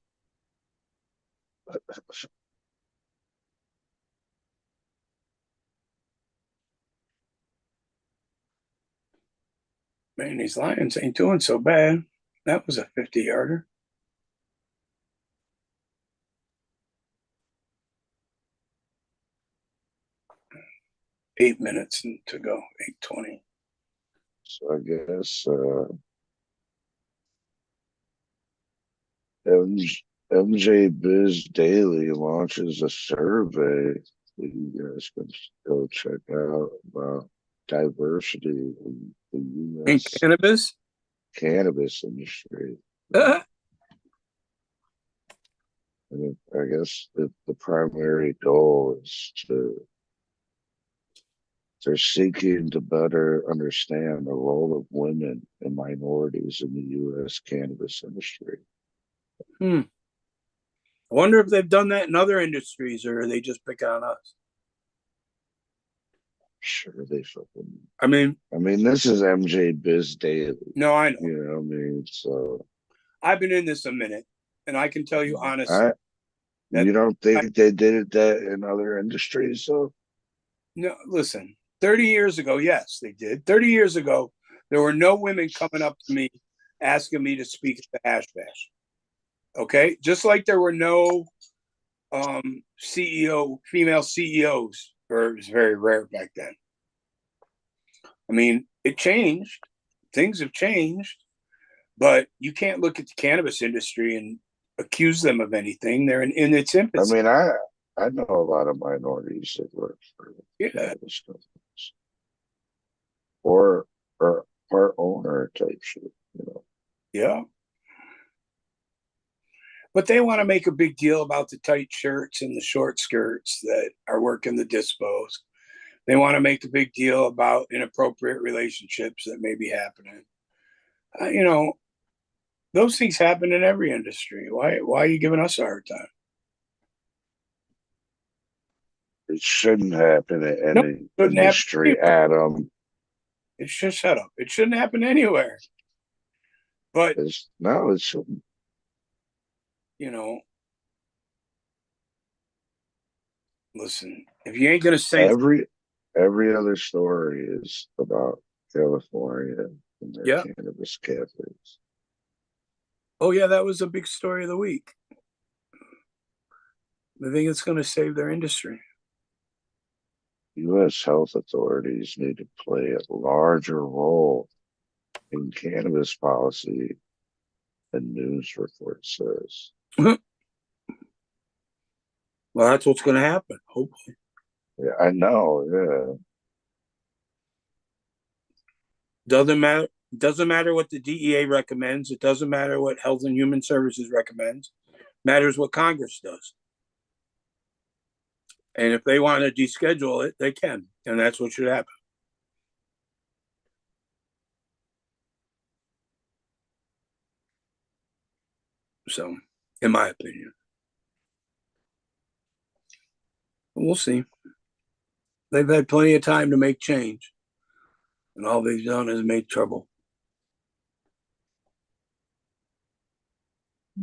Man, these Lions ain't doing so bad. That was a 50-yarder. Eight minutes to go, 8:20. So I guess MJ Biz Daily launches a survey that you guys can go check out about diversity in the In U.S. cannabis? industry. Uh, And I guess the primary goal is they're seeking to better understand the role of women and minorities in the U.S. cannabis industry. I wonder if they've done that in other industries, or they just pick on us. Sure, they fucking. I mean, this is MJ Biz Daily. No, I know. You know what I mean? So I've been in this a minute, and I can tell you honestly. You don't think they did that in other industries, though? No, listen. 30 years ago, yes, they did. 30 years ago, there were no women coming up to me asking me to speak at the Hash Bash. Okay, just like there were no female CEOs, or it was very rare back then. I mean, it changed. Things have changed, but you can't look at the cannabis industry and accuse them of anything. They're in its infancy. I mean, I know a lot of minorities that work for cannabis companies, or part owner type shit, you know. Yeah. But they want to make a big deal about the tight shirts and the short skirts that are working the dispos. They want to make a big deal about inappropriate relationships that may be happening. You know, those things happen in every industry. Why are you giving us a hard time? It shouldn't happen in any industry, Adam. It's just shut up. It shouldn't happen anywhere. But it shouldn't. You know, listen, if you ain't gonna say every other story is about California and their cannabis cafes. Oh yeah, that was a big story of the week. I think it's going to save their industry. U.S. health authorities need to play a larger role in cannabis policy, the news report says. Well, that's what's going to happen, hopefully. Yeah, I know. Yeah. Doesn't matter what the DEA recommends. It doesn't matter what Health and Human Services recommends. Matters what Congress does. And if they want to deschedule it, they can. And that's what should happen. So, in my opinion. We'll see. They've had plenty of time to make change. And all they've done is made trouble.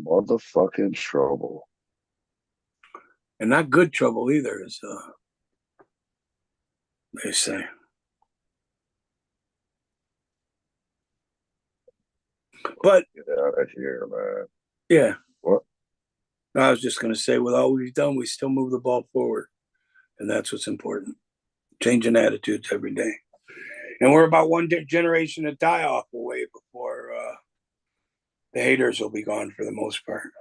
Motherfucking trouble. And not good trouble either, as they say. But get out of here, man. Yeah. What? I was just going to say, with all we've done, we still move the ball forward. And that's what's important. Changing attitudes every day. And we're about one generation to die off away before the haters will be gone for the most part.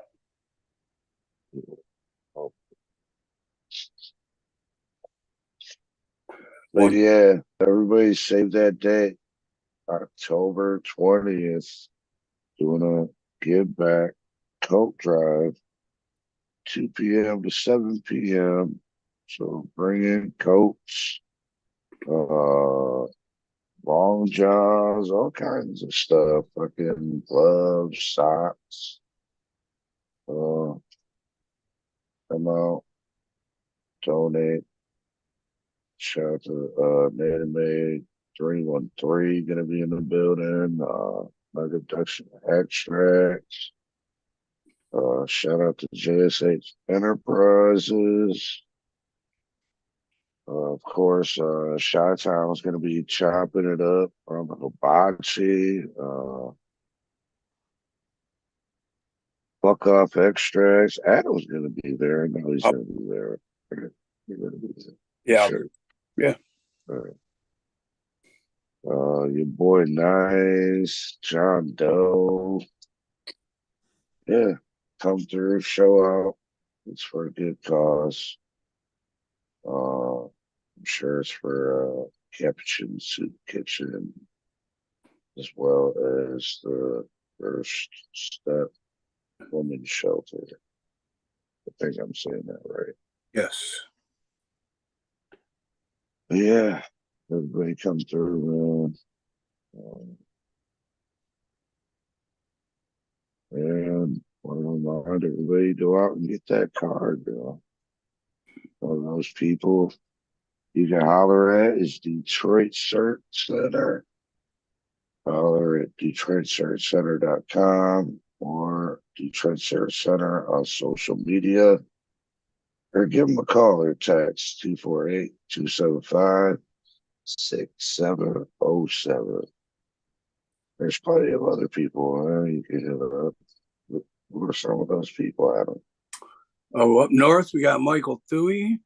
But yeah, everybody save that date. October 20th. Doing a give back coat drive. 2 p.m. to 7 p.m. So bring in coats, long johns, all kinds of stuff. Fucking gloves, socks. Come out, donate. Shout out to Native Made 313 gonna be in the building. Mega Dutch Extracts. Shout out to JSH Enterprises. Of course, Chi-Town is going to be chopping it up on the hibachi. Fuck off extracts. Adam's gonna be there. I know he's gonna be there. You're gonna be there. Yeah. Sure. Yeah. All right. Your boy Nice, John Doe. Yeah, come through, show out. It's for a good cause. I'm sure it's for Capuchin Soup Kitchen, as well as the First Step Women's Shelter. I think I'm saying that right. Yes. But yeah, everybody come through, man. And I want to remind everybody to go out and get that card, One of those people you can holler at is Detroit Search Center. Holler at DetroitSearchCenter.com or Detroit Search Center on social media. Or give them a call or text 248-275-6707. There's plenty of other people you can hit up. Who are some of those people, Adam? Oh, up north, we got Michael Thuey.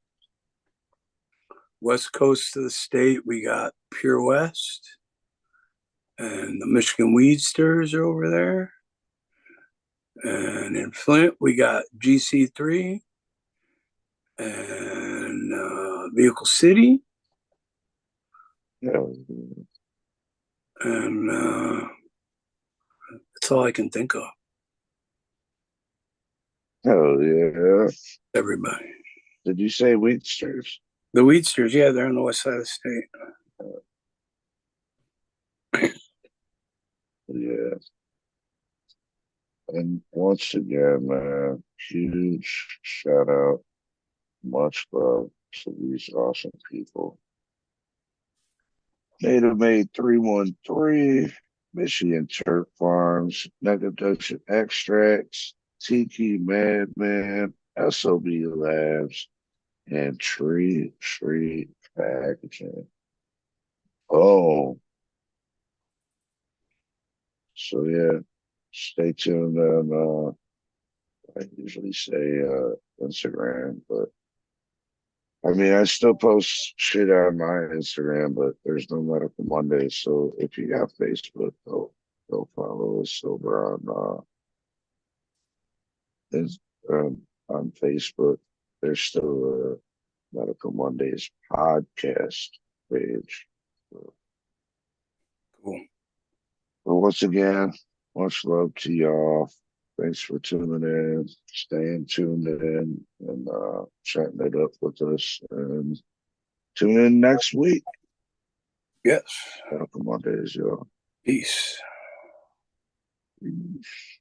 West coast of the state, we got Pure West. And the Michigan Weed Stirrers are over there. And in Flint, we got GC3 and Vehicle City. Yeah. And that's all I can think of. Oh, yeah. Everybody. Did you say Weed Stirrers? The Weed Stirrers, yeah, they're on the west side of the state. Yeah. And once again, man, huge shout out, much love to these awesome people. Native Made 313, Michigan Turf Farms, Negadushin Extracts, Tiki Madman, SOB Labs, and Tree Street Packaging. Oh. So yeah, stay tuned on I usually say Instagram, but I mean I still post shit on my Instagram, but there's no Medical Monday. So if you got Facebook, go follow us over on Facebook. There's still a Medical Mondays podcast page. So. Cool. But once again, much love to y'all. Thanks for tuning in, staying tuned in, and chatting it up with us. And tune in next week. Yes. Medical Mondays, y'all. Peace. Peace.